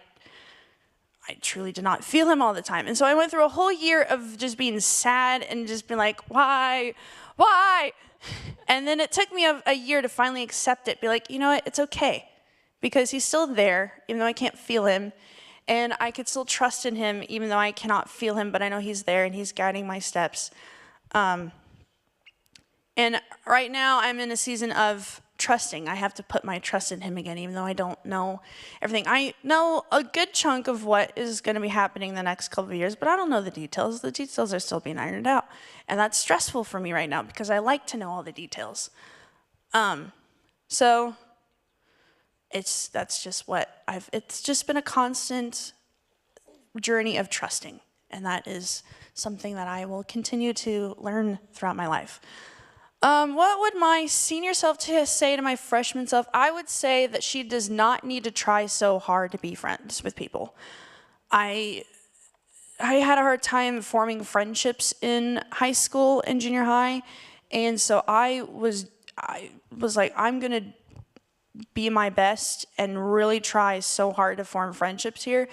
truly did not feel Him all the time. And so I went through a whole year of just being sad and just being like, why? And then it took me a year to finally accept it, be like, you know what, it's okay. Because He's still there, even though I can't feel Him. And I could still trust in Him, even though I cannot feel Him, but I know He's there and He's guiding my steps. And right now I'm in a season of trusting. I have to put my trust in Him again, even though I don't know everything. I know a good chunk of what is going to be happening the next couple of years, but I don't know the details. The details are still being ironed out. And that's stressful for me right now because I like to know all the details. So it's just been a constant journey of trusting. And that is something that I will continue to learn throughout my life. What would my senior self say to my freshman self? I would say that she does not need to try so hard to be friends with people. I had a hard time forming friendships in high school and junior high, and so I was like, I'm gonna be my best and really try so hard to form friendships here,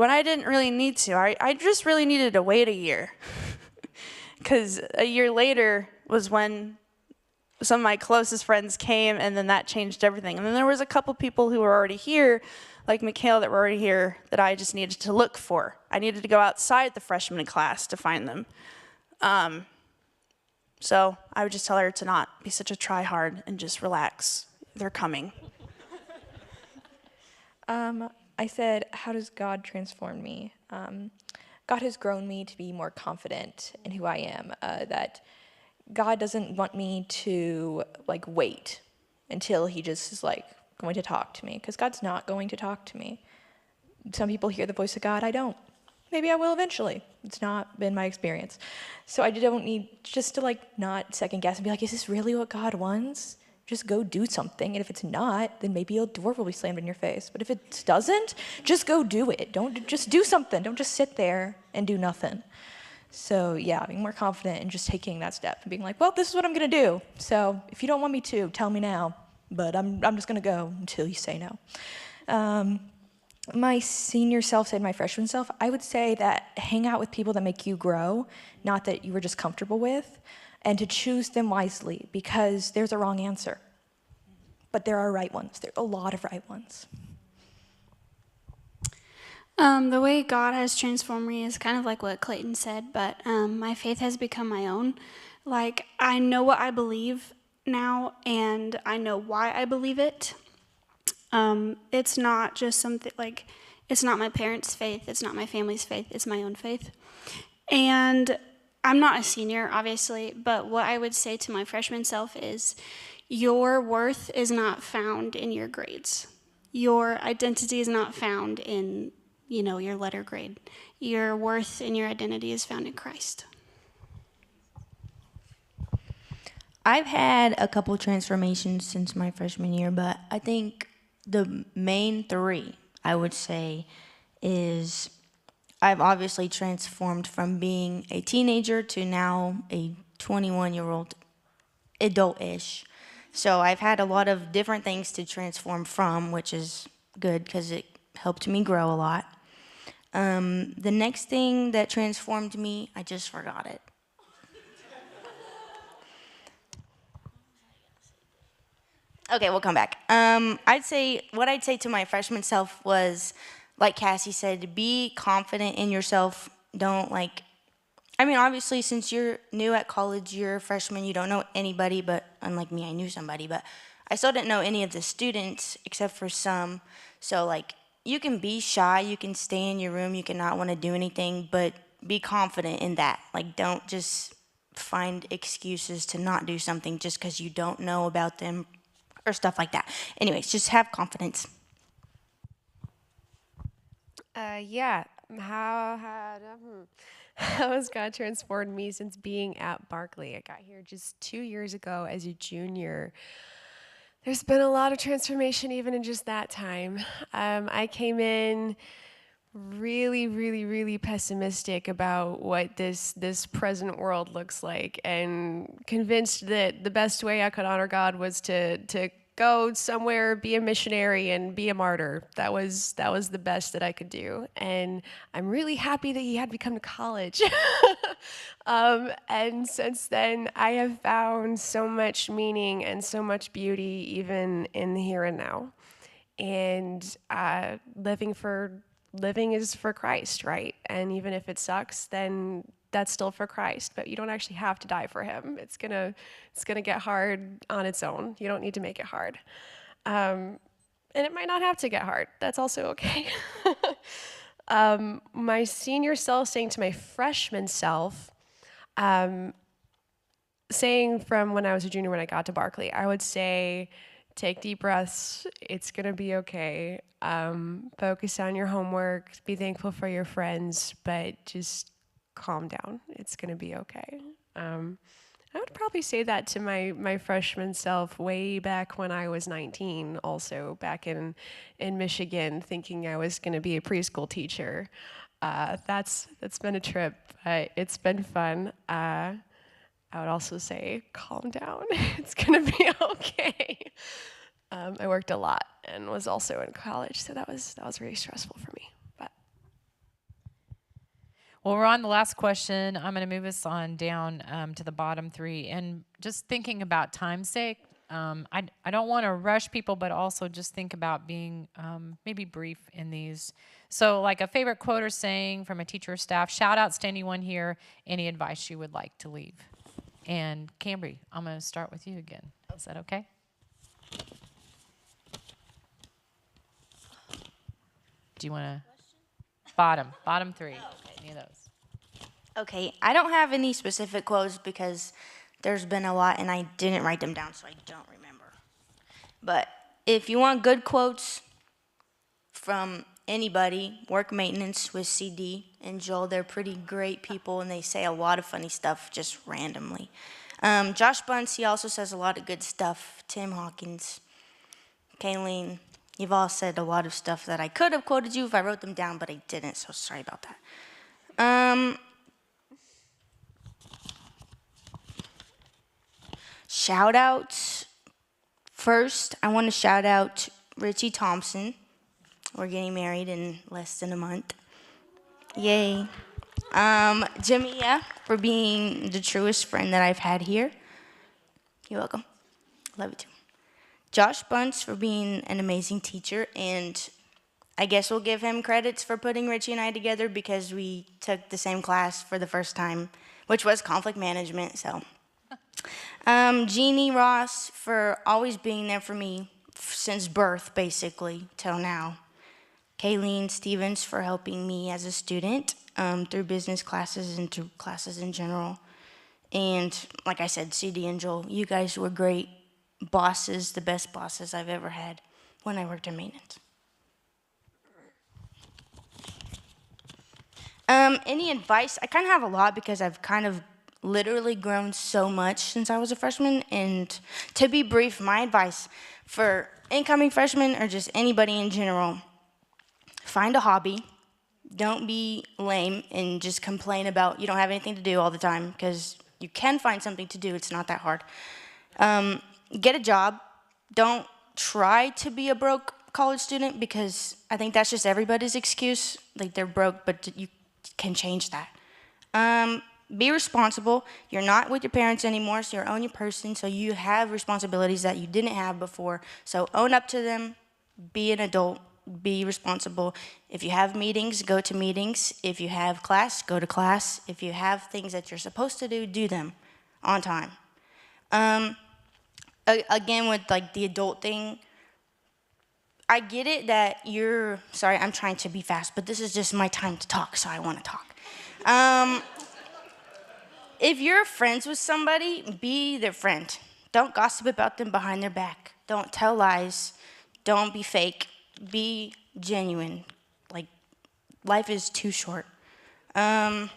when I didn't really need to. I just really needed to wait a year. Because a year later was when some of my closest friends came, and then that changed everything. And then there was a couple people who were already here, like Mikhail, that were already here, that I just needed to look for. I needed to go outside the freshman class to find them. So I would just tell her to not be such a try-hard and just relax. They're coming. I said, how does God transform me? God has grown me to be more confident in who I am, that God doesn't want me to like wait until he just is like going to talk to me, because God's not going to talk to me. Some people hear the voice of God, I don't. Maybe I will eventually. It's not been my experience. So I don't need just to like not second guess and be like, is this really what God wants? Just go do something. And if it's not, then maybe a door will be slammed in your face. But if it doesn't, just go do it. Don't just do something. Don't just sit there and do nothing. So yeah, being more confident and just taking that step and being like, well, this is what I'm gonna do. So if you don't want me to, tell me now. But I'm just gonna go until you say no. My senior self said my freshman self, I would say that hang out with people that make you grow, not that you were just comfortable with, and to choose them wisely, because there's a wrong answer. But there are right ones. There are a lot of right ones. The way God has transformed me is kind of like what Clayton said, but my faith has become my own. Like, I know what I believe now, and I know why I believe it. It's not just something like, it's not my parents' faith, it's not my family's faith, it's my own faith. And I'm not a senior, obviously, but what I would say to my freshman self is, your worth is not found in your grades. Your identity is not found in, your letter grade. Your worth and your identity is found in Christ. I've had a couple transformations since my freshman year, but I think the main three, I would say, is I've obviously transformed from being a teenager to now a 21-year-old adult-ish. So I've had a lot of different things to transform from, which is good because it helped me grow a lot. The next thing that transformed me, I just forgot it. Okay, we'll come back. What I'd say to my freshman self was, like Cassie said, be confident in yourself. Obviously, since you're new at college, you're a freshman, you don't know anybody, but unlike me, I knew somebody, but I still didn't know any of the students except for some. So, you can be shy, you can stay in your room, you can not want to do anything, but be confident in that. Don't just find excuses to not do something just because you don't know about them or stuff like that. Anyways, just have confidence. Yeah. How has God transformed me since being at Barclay? I got here just 2 years ago as a junior. There's been a lot of transformation even in just that time. I came in really, really, really pessimistic about what this present world looks like, and convinced that the best way I could honor God was to go somewhere, be a missionary, and be a martyr. That was the best that I could do. And I'm really happy that he had me come to college. And since then, I have found so much meaning and so much beauty even in the here and now. And living is for Christ, right? And even if it sucks, then that's still for Christ, but you don't actually have to die for him. It's gonna get hard on its own. You don't need to make it hard. And it might not have to get hard. That's also okay. My senior self saying to my freshman self, saying from when I was a junior when I got to Barclay, I would say, take deep breaths. It's gonna be okay. Focus on your homework. Be thankful for your friends, but just calm down. It's gonna be okay. I would probably say that to my freshman self way back when I was 19, also back in Michigan, thinking I was gonna be a preschool teacher. That's been a trip, but it's been fun. I would also say, calm down. It's gonna be okay. I worked a lot and was also in college, so that was really stressful for me. But Well, we're on the last question. I'm going to move us on down to the bottom three. And just thinking about time's sake, I don't want to rush people, but also just think about being maybe brief in these. So like a favorite quote or saying from a teacher or staff, shout outs to anyone here, any advice you would like to leave. And Cambry, I'm going to start with you again. Is that okay? Do you want to? Bottom three. Any of those? Okay, I don't have any specific quotes because there's been a lot and I didn't write them down, so I don't remember. But if you want good quotes from anybody, work maintenance with CD and Joel. They're pretty great people and they say a lot of funny stuff just randomly. Josh Bunce, he also says a lot of good stuff. Tim Hawkins, Kayleen, you've all said a lot of stuff that I could have quoted you if I wrote them down, but I didn't, so sorry about that. Shout outs. First, I want to shout out Richie Thompson. We're getting married in less than a month. Yay. Jamia for being the truest friend that I've had here. You're welcome. Love you too. Josh Bunce for being an amazing teacher, and I guess we'll give him credits for putting Richie and I together because we took the same class for the first time, which was conflict management, so. Jeannie Ross for always being there for me since birth, basically, till now. Kayleen Stevens for helping me as a student through business classes and through classes in general. And like I said, CD and Joel, you guys were great bosses, the best bosses I've ever had when I worked in maintenance. Any advice? I kind of have a lot because I've kind of literally grown so much since I was a freshman. And to be brief, my advice for incoming freshmen or just anybody in general, find a hobby. Don't be lame and just complain about you don't have anything to do all the time, because you can find something to do. It's not that hard. Get a job. Don't try to be a broke college student, because I think that's just everybody's excuse. Like, they're broke, but you can change that. Be responsible. You're not with your parents anymore, so you're own your person, so you have responsibilities that you didn't have before. So own up to them. Be an adult. Be responsible. If you have meetings, go to meetings. If you have class, go to class. If you have things that you're supposed to do, do them on time. Again, with like the adult thing, I get it that you're, sorry, I'm trying to be fast, but this is just my time to talk, so I want to talk. If you're friends with somebody, be their friend. Don't gossip about them behind their back. Don't tell lies. Don't be fake. Be genuine. Like, life is too short. Have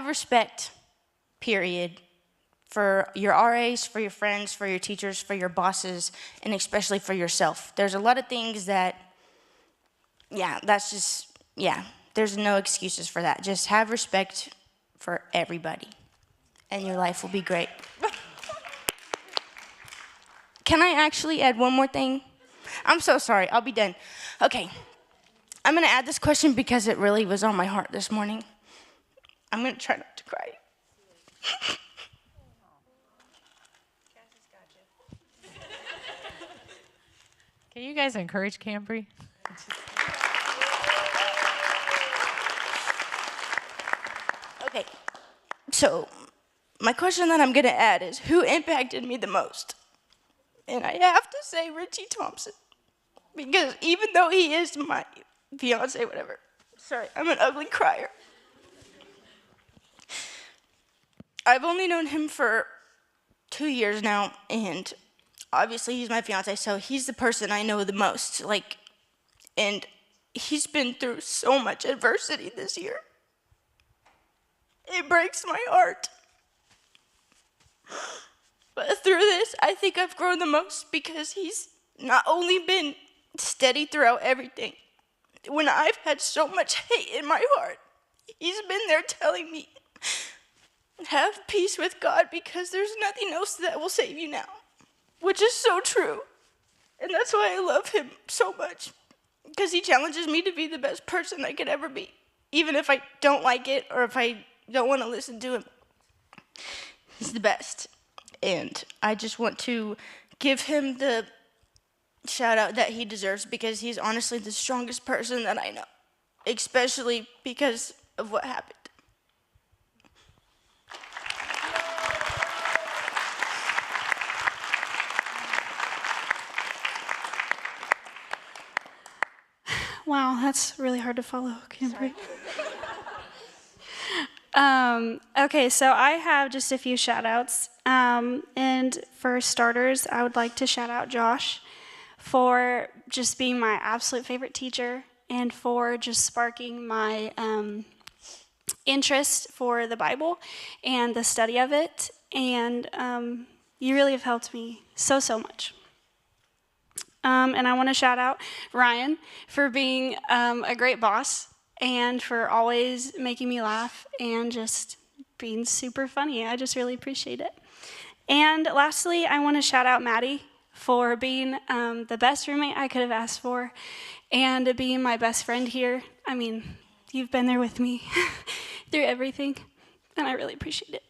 respect, period, for your RAs, for your friends, for your teachers, for your bosses, and especially for yourself. There's a lot of things that, there's no excuses for that. Just have respect for everybody, and your life will be great. Can I actually add one more thing? I'm so sorry, I'll be done. Okay, I'm gonna add this question because it really was on my heart this morning. I'm gonna try not to cry. Can you guys encourage Cambry? Okay, so my question that I'm gonna add is, who impacted me the most? And I have to say Richie Thompson, because even though he is my fiance, whatever, sorry, I'm an ugly crier. I've only known him for 2 years now, and obviously he's my fiance, so he's the person I know the most, and he's been through so much adversity this year. It breaks my heart. But through this, I think I've grown the most because he's not only been steady throughout everything. When I've had so much hate in my heart, he's been there telling me, have peace with God because there's nothing else that will save you now, which is so true. And that's why I love him so much. because he challenges me to be the best person I could ever be, even if I don't like it or if I don't want to listen to him. He's the best. And I just want to give him the shout out that he deserves because he's honestly the strongest person that I know, especially because of what happened. Wow, that's really hard to follow. Can you break? Okay, so I have just a few shout outs. And for starters, I would like to shout out Josh for just being my absolute favorite teacher and for just sparking my interest for the Bible and the study of it. And you really have helped me so, so much. And I want to shout out Ryan for being a great boss and for always making me laugh and just being super funny. I just really appreciate it. And lastly, I want to shout out Maddie for being the best roommate I could have asked for and being my best friend here. I mean, you've been there with me through everything, and I really appreciate it.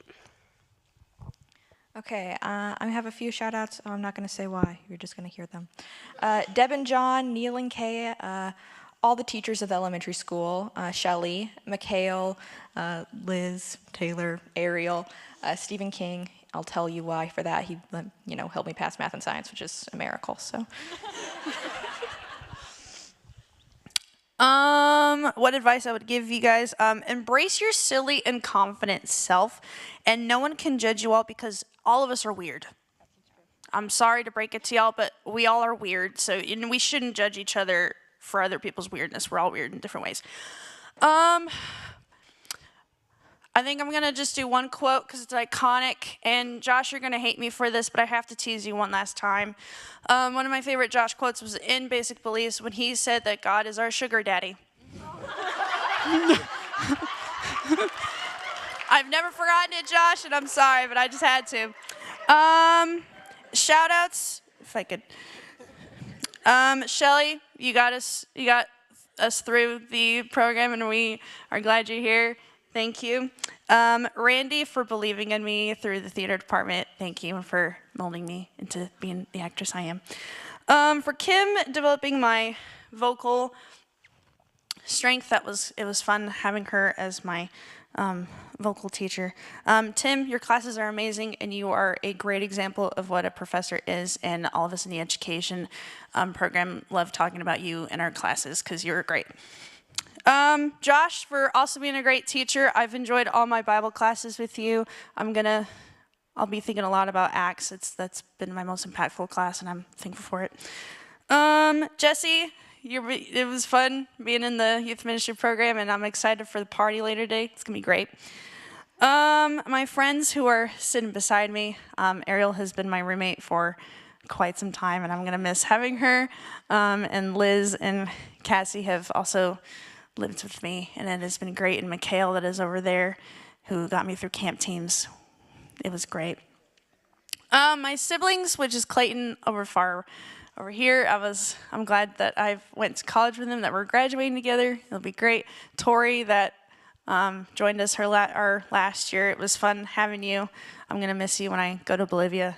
Okay, I have a few shout outs. I'm not going to say why. You're just going to hear them. Deb and John, Neil and Kay, all the teachers of the elementary school, Shelly, Mikhail, Liz, Taylor, Ariel, Stephen King. I'll tell you why for that. He, helped me pass math and science, which is a miracle. So. What advice I would give you guys? Embrace your silly and confident self, and no one can judge you all because all of us are weird. I'm sorry to break it to y'all, but we all are weird, so we shouldn't judge each other for other people's weirdness. We're all weird in different ways. I think I'm gonna just do one quote because it's iconic, and Josh, you're gonna hate me for this, but I have to tease you one last time. One of my favorite Josh quotes was in Basic Beliefs when he said that God is our sugar daddy. I've never forgotten it, Josh, and I'm sorry, but I just had to. Shout outs, if I could. Shelly, you got us through the program, and we are glad you're here. Thank you. Randy, for believing in me through the theater department. Thank you for molding me into being the actress I am. For Kim, developing my vocal strength. It was fun having her as my vocal teacher. Tim, your classes are amazing, and you are a great example of what a professor is, and all of us in the education program love talking about you in our classes because you're great. Josh, for also being a great teacher. I've enjoyed all my Bible classes with you. I'll be thinking a lot about Acts. That's been my most impactful class, and I'm thankful for it. Jesse, it was fun being in the youth ministry program, and I'm excited for the party later today. It's gonna be great. My friends who are sitting beside me, Ariel has been my roommate for quite some time, and I'm gonna miss having her. And Liz and Cassie have also lived with me, and it has been great. And Mikhail, that is over there, who got me through camp teams. It was great. My siblings, which is Clayton over here, I'm glad that I went to college with them, that we're graduating together. It'll be great. Tori, that joined us our last year. It was fun having you. I'm gonna miss you when I go to Bolivia.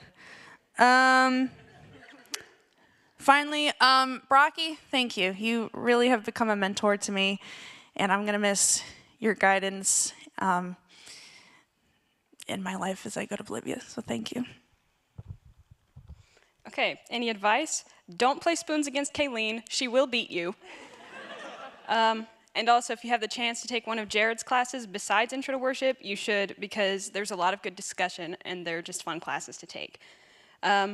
Finally, Brockie, thank you. You really have become a mentor to me, and I'm gonna miss your guidance in my life as I go to Bolivia, so thank you. Okay, any advice? Don't play spoons against Kayleen. She will beat you. And also, if you have the chance to take one of Jared's classes besides Intro to Worship, you should, because there's a lot of good discussion, and they're just fun classes to take.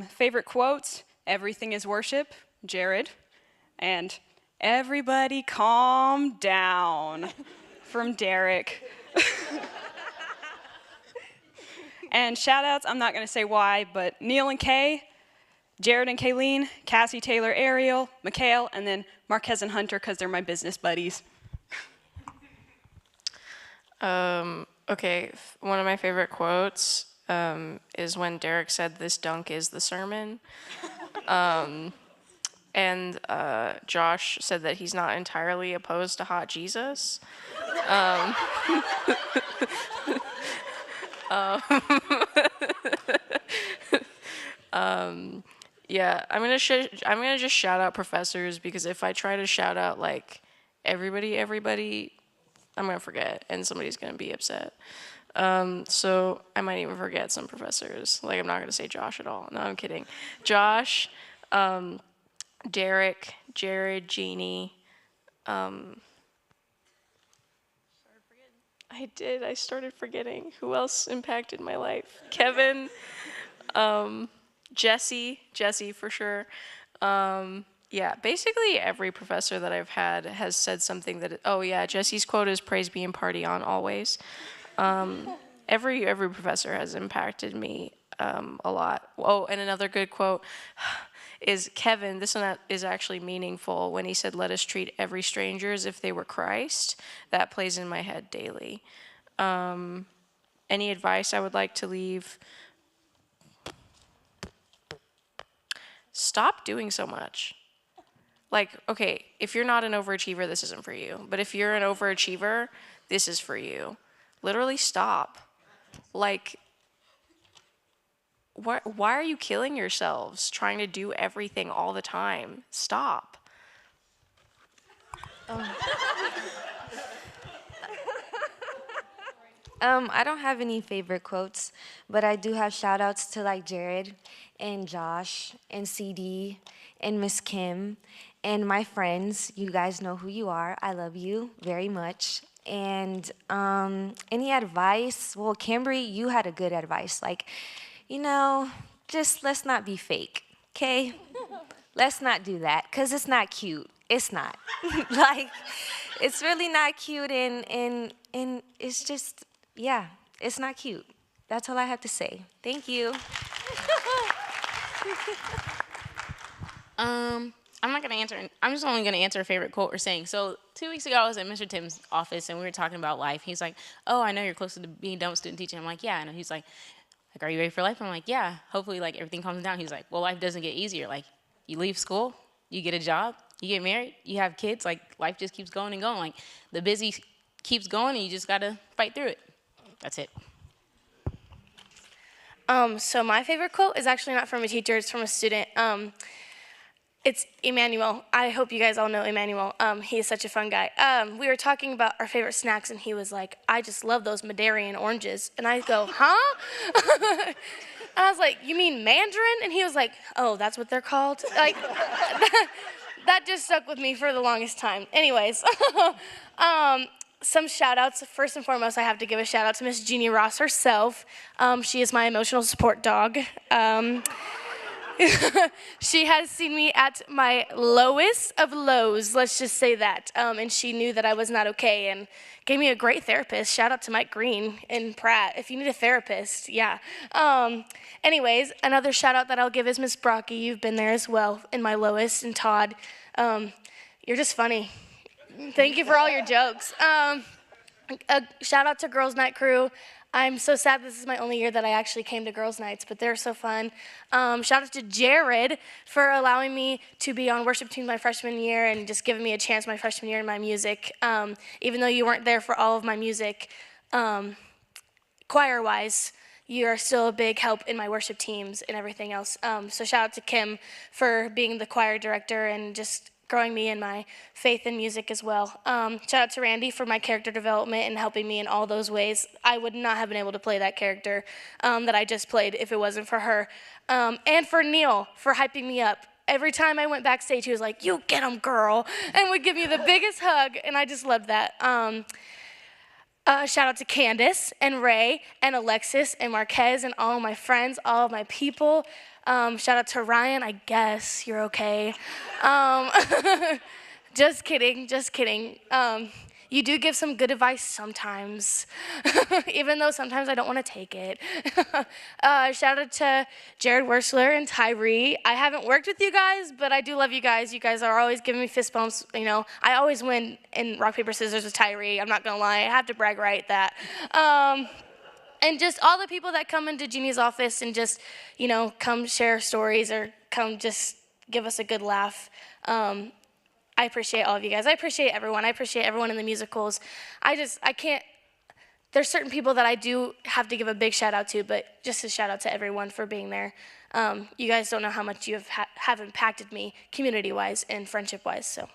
Favorite quotes? Everything is worship, Jared. And everybody calm down, from Derek. And shout outs, I'm not gonna say why, but Neil and Kay, Jared and Kayleen, Cassie, Taylor, Ariel, Mikhail, and then Marquez and Hunter, because they're my business buddies. Okay, one of my favorite quotes is when Derek said, "This dunk is the sermon." And and Josh said that he's not entirely opposed to hot Jesus. Um, yeah, I'm gonna just shout out professors, because if I try to shout out like everybody, I'm gonna forget, and somebody's gonna be upset. So I might even forget some professors. Like, I'm not gonna say Josh at all. No, I'm kidding. Josh, Derek, Jared, Jeannie. I started forgetting. Who else impacted my life? Kevin, Jesse for sure. Yeah, basically every professor that I've had has said something that, oh yeah, Jesse's quote is praise be and party on always. Every professor has impacted me a lot. Oh, and another good quote is Kevin, this one is actually meaningful, when he said, let us treat every stranger as if they were Christ. That plays in my head daily. Any advice I would like to leave? Stop doing so much. Like, okay, if you're not an overachiever, this isn't for you. But if you're an overachiever, this is for you. Literally stop. Like, why are you killing yourselves trying to do everything all the time? Stop. I don't have any favorite quotes, but I do have shout outs to like Jared and Josh and CD and Miss Kim and my friends. You guys know who you are. I love you very much. And any advice? Well, Cambry, you had a good advice. Like, just let's not be fake, okay? Let's not do that, because it's not cute. It's not. Like, it's really not cute, and it's just, yeah, it's not cute. That's all I have to say. Thank you. I'm not gonna answer. I'm just only gonna answer a favorite quote or saying. So 2 weeks ago, I was at Mr. Tim's office and we were talking about life. He's like, "Oh, I know you're closer to being done with student teaching." I'm like, "Yeah." And he's like, "Are you ready for life?" I'm like, "Yeah." Hopefully, like everything calms down. He's like, "Well, life doesn't get easier. Like, you leave school, you get a job, you get married, you have kids. Like, life just keeps going and going. Like, the busy keeps going, and you just gotta fight through it." That's it. So my favorite quote is actually not from a teacher, it's from a student. It's Emmanuel. I hope you guys all know Emmanuel. He is such a fun guy. We were talking about our favorite snacks, and he was like, "I just love those Madarian oranges." And I go, "Huh?" And I was like, "You mean mandarin?" And he was like, "Oh, that's what they're called?" Like, that just stuck with me for the longest time. Anyways, some shout outs. First and foremost, I have to give a shout out to Miss Jeannie Ross herself. She is my emotional support dog. She has seen me at my lowest of lows, let's just say that. And she knew that I was not okay and gave me a great therapist. Shout out to Mike Green and Pratt. If you need a therapist, yeah. Anyways, another shout out that I'll give is Miss Brockie. You've been there as well in my lowest. And Todd, you're just funny. Thank you for all your jokes. A shout out to Girls Night Crew. I'm so sad this is my only year that I actually came to Girls Nights, but they're so fun. Shout out to Jared for allowing me to be on worship team my freshman year and just giving me a chance my freshman year in my music. Even though you weren't there for all of my music, choir-wise, you are still a big help in my worship teams and everything else. So shout out to Kim for being the choir director and just growing me in my faith in music as well. Shout out to Randy for my character development and helping me in all those ways. I would not have been able to play that character that I just played if it wasn't for her. And for Neil for hyping me up. Every time I went backstage, he was like, "You get him, girl," and would give me the biggest hug, and I just loved that. Shout out to Candace and Ray and Alexis and Marquez and all my friends, all of my people. Shout out to Ryan. I guess you're okay. Just kidding, just kidding. You do give some good advice sometimes, even though sometimes I don't want to take it. Shout out to Jared Wersler and Tyree. I haven't worked with you guys, but I do love you guys. You guys are always giving me fist bumps. I always win in rock, paper, scissors with Tyree. I'm not going to lie. I have to brag right that. And just all the people that come into Jeannie's office and just, come share stories or come just give us a good laugh. I appreciate all of you guys. I appreciate everyone. I appreciate everyone in the musicals. I can't, there's certain people that I do have to give a big shout out to, but just a shout out to everyone for being there. You guys don't know how much you have impacted me community-wise and friendship-wise, so.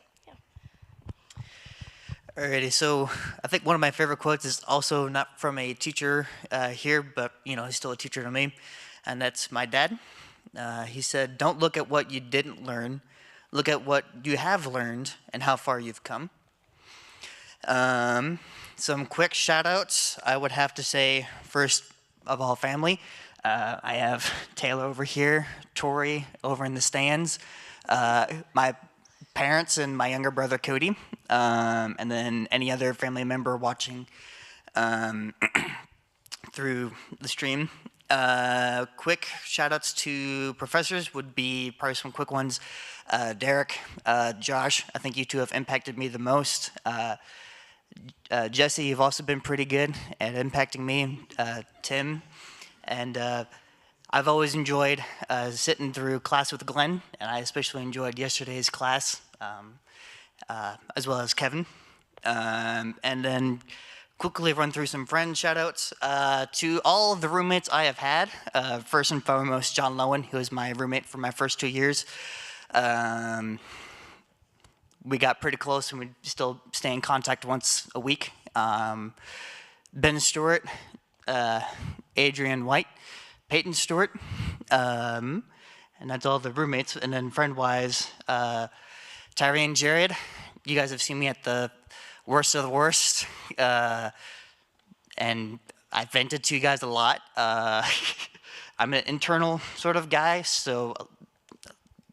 Alrighty, so I think one of my favorite quotes is also not from a teacher here, but he's still a teacher to me, and that's my dad. He said, "Don't look at what you didn't learn, look at what you have learned and how far you've come." Some quick shout outs, I would have to say, first of all, family. I have Taylor over here, Tori over in the stands, my parents and my younger brother Cody, and then any other family member watching through the stream. Quick shout outs to professors would be probably some quick ones. Derek, Josh, I think you two have impacted me the most. Jesse, you've also been pretty good at impacting me. Tim, and I've always enjoyed sitting through class with Glenn, and I especially enjoyed yesterday's class, as well as Kevin. And then quickly run through some friend shout-outs to all of the roommates I have had. First and foremost, John Lowen, who was my roommate for my first 2 years. We got pretty close, and we still stay in contact once a week. Ben Stewart, Adrian White, Peyton Stewart, and that's all the roommates. And then friend-wise, Tyree and Jared, you guys have seen me at the worst of the worst, and I vented to you guys a lot. I'm an internal sort of guy, so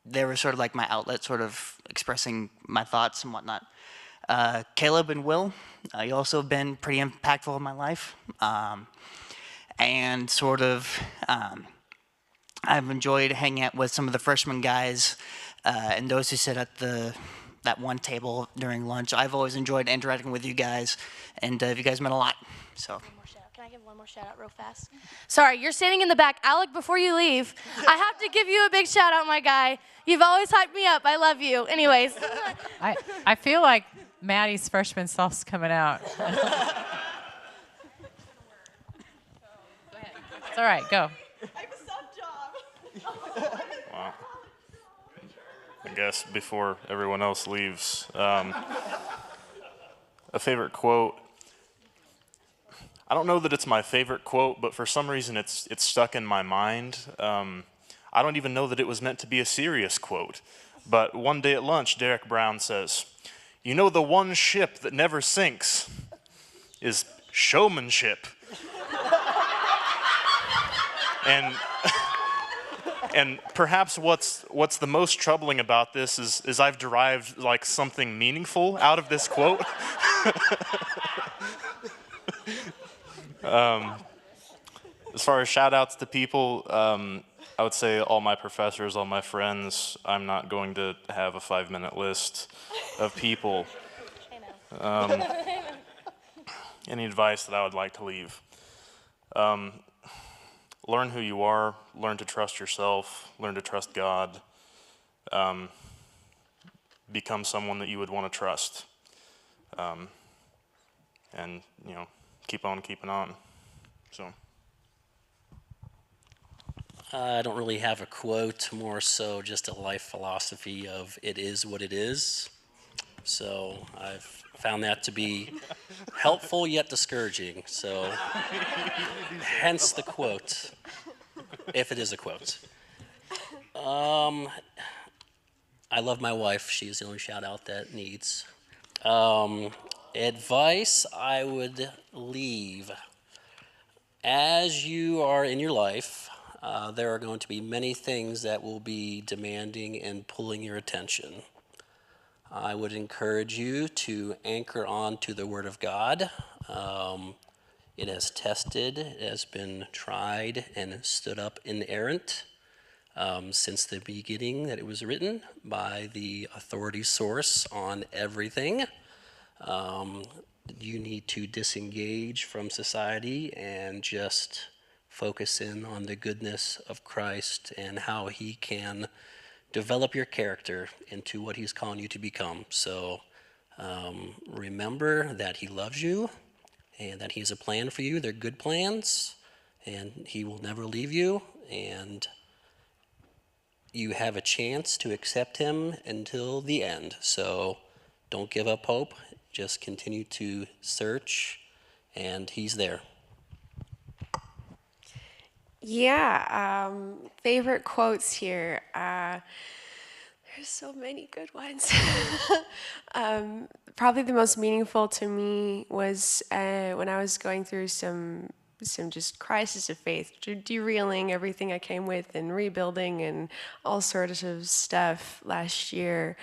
they were sort of like my outlet, sort of expressing my thoughts and whatnot. Caleb and Will, you also have been pretty impactful in my life. And sort of, I've enjoyed hanging out with some of the freshman guys and those who sit at that one table during lunch. I've always enjoyed interacting with you guys, and you guys meant a lot. So. Can I give one more shout out real fast? Sorry, you're standing in the back. Alec, before you leave, I have to give you a big shout out, my guy. You've always hyped me up. I love you. Anyways. I feel like Maddie's freshman self's coming out. It's all right, go. Wow. I guess before everyone else leaves, a favorite quote. I don't know that it's my favorite quote, but for some reason it's stuck in my mind. I don't even know that it was meant to be a serious quote. But one day at lunch, Derek Brown says, "You know, the one ship that never sinks is showmanship." And perhaps what's the most troubling about this is I've derived like something meaningful out of this quote. As far as shout outs to people, I would say all my professors, all my friends. I'm not going to have a 5-minute list of people. Any advice that I would like to leave? Learn who you are, learn to trust yourself, learn to trust God, become someone that you would want to trust, and keep on keeping on. So. I don't really have a quote, more so just a life philosophy of it is what it is. So I've found that to be helpful yet discouraging. So hence the quote, if it is a quote. I love my wife. She's the only shout out that needs. Advice I would leave. As you are in your life, there are going to be many things that will be demanding and pulling your attention. I would encourage you to anchor on to the Word of God. It has tested, it has been tried, and stood up inerrant since the beginning that it was written by the authority source on everything. You need to disengage from society and just focus in on the goodness of Christ and how he can develop your character into what he's calling you to become. So remember that he loves you and that he has a plan for you. They're good plans, and he will never leave you. And you have a chance to accept him until the end. So don't give up hope. Just continue to search, and he's there. Yeah, favorite quotes here. There's so many good ones. Probably the most meaningful to me was when I was going through some just crisis of faith, derailing everything I came with and rebuilding and all sorts of stuff last year.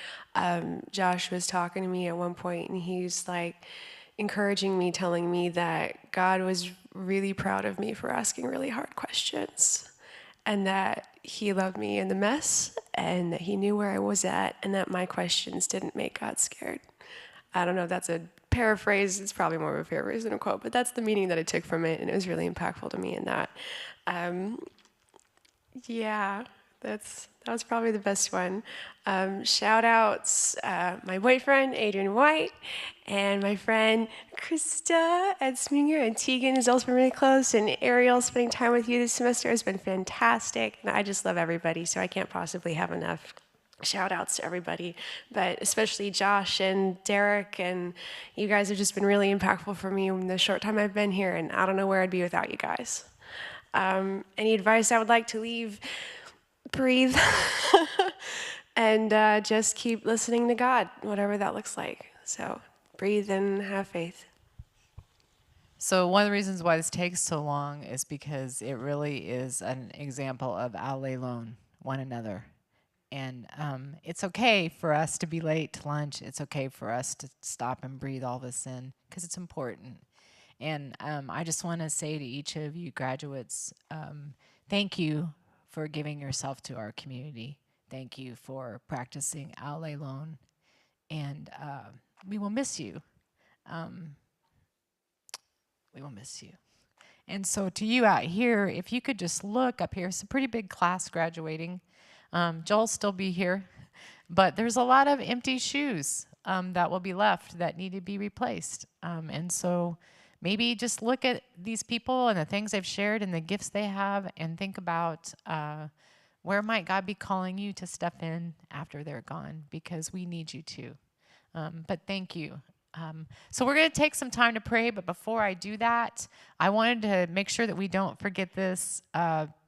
Josh was talking to me at one point, and he was like encouraging me, telling me that God was really proud of me for asking really hard questions, and that he loved me in the mess, and that he knew where I was at, and that my questions didn't make God scared. I don't know if that's a paraphrase. It's probably more of a paraphrase than a quote, but that's the meaning that I took from it, and it was really impactful to me in that. Yeah, that was probably the best one. Shout outs, my boyfriend, Adrian White, and my friend, Krista at Sminger, and Tegan is also really close, and Ariel, spending time with you this semester has been fantastic, and I just love everybody, so I can't possibly have enough shout outs to everybody, but especially Josh and Derek, and you guys have just been really impactful for me in the short time I've been here, and I don't know where I'd be without you guys. Any advice I would like to leave? Breathe and just keep listening to God, whatever that looks like. So breathe and have faith. So one of the reasons why this takes so long is because it really is an example of I'll lay alone one another. And it's okay for us to be late to lunch. It's okay for us to stop and breathe all this in because it's important. And I just want to say to each of you graduates, thank you for giving yourself to our community. Thank you for practicing I'll lay alone. And we will miss you. We will miss you. And so to you out here, if you could just look up here, it's a pretty big class graduating. Joel'll still be here, but there's a lot of empty shoes that will be left that need to be replaced. And so maybe just look at these people and the things they've shared and the gifts they have and think about where might God be calling you to step in after they're gone, because we need you to. But thank you. So we're going to take some time to pray, but before I do that, I wanted to make sure that we don't forget this.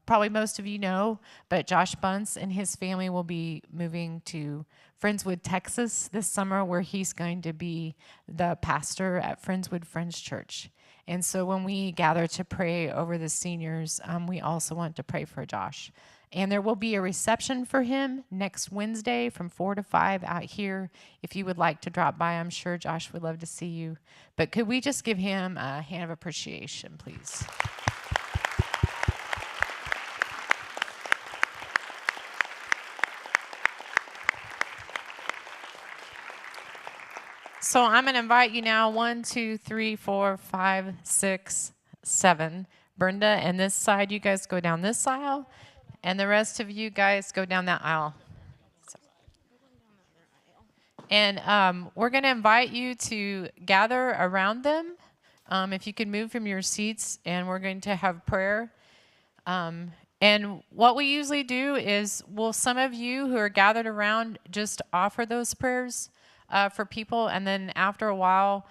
Probably most of you know, but Josh Bunce and his family will be moving to Friendswood, Texas this summer, where he's going to be the pastor at Friendswood Friends Church. And so when we gather to pray over the seniors, we also want to pray for Josh. And there will be a reception for him next Wednesday from 4 to 5 out here. If you would like to drop by, I'm sure Josh would love to see you. But could we just give him a hand of appreciation, please? So I'm going to invite you now, 1, 2, 3, 4, 5, 6, 7. Brenda and this side, you guys go down this aisle. And the rest of you guys go down that aisle. And we're going to invite you to gather around them. If you can move from your seats, and we're going to have prayer. And what we usually do is, some of you who are gathered around just offer those prayers for people. And then after a while,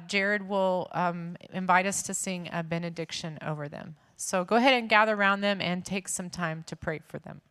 Jared will invite us to sing a benediction over them. So go ahead and gather around them and take some time to pray for them.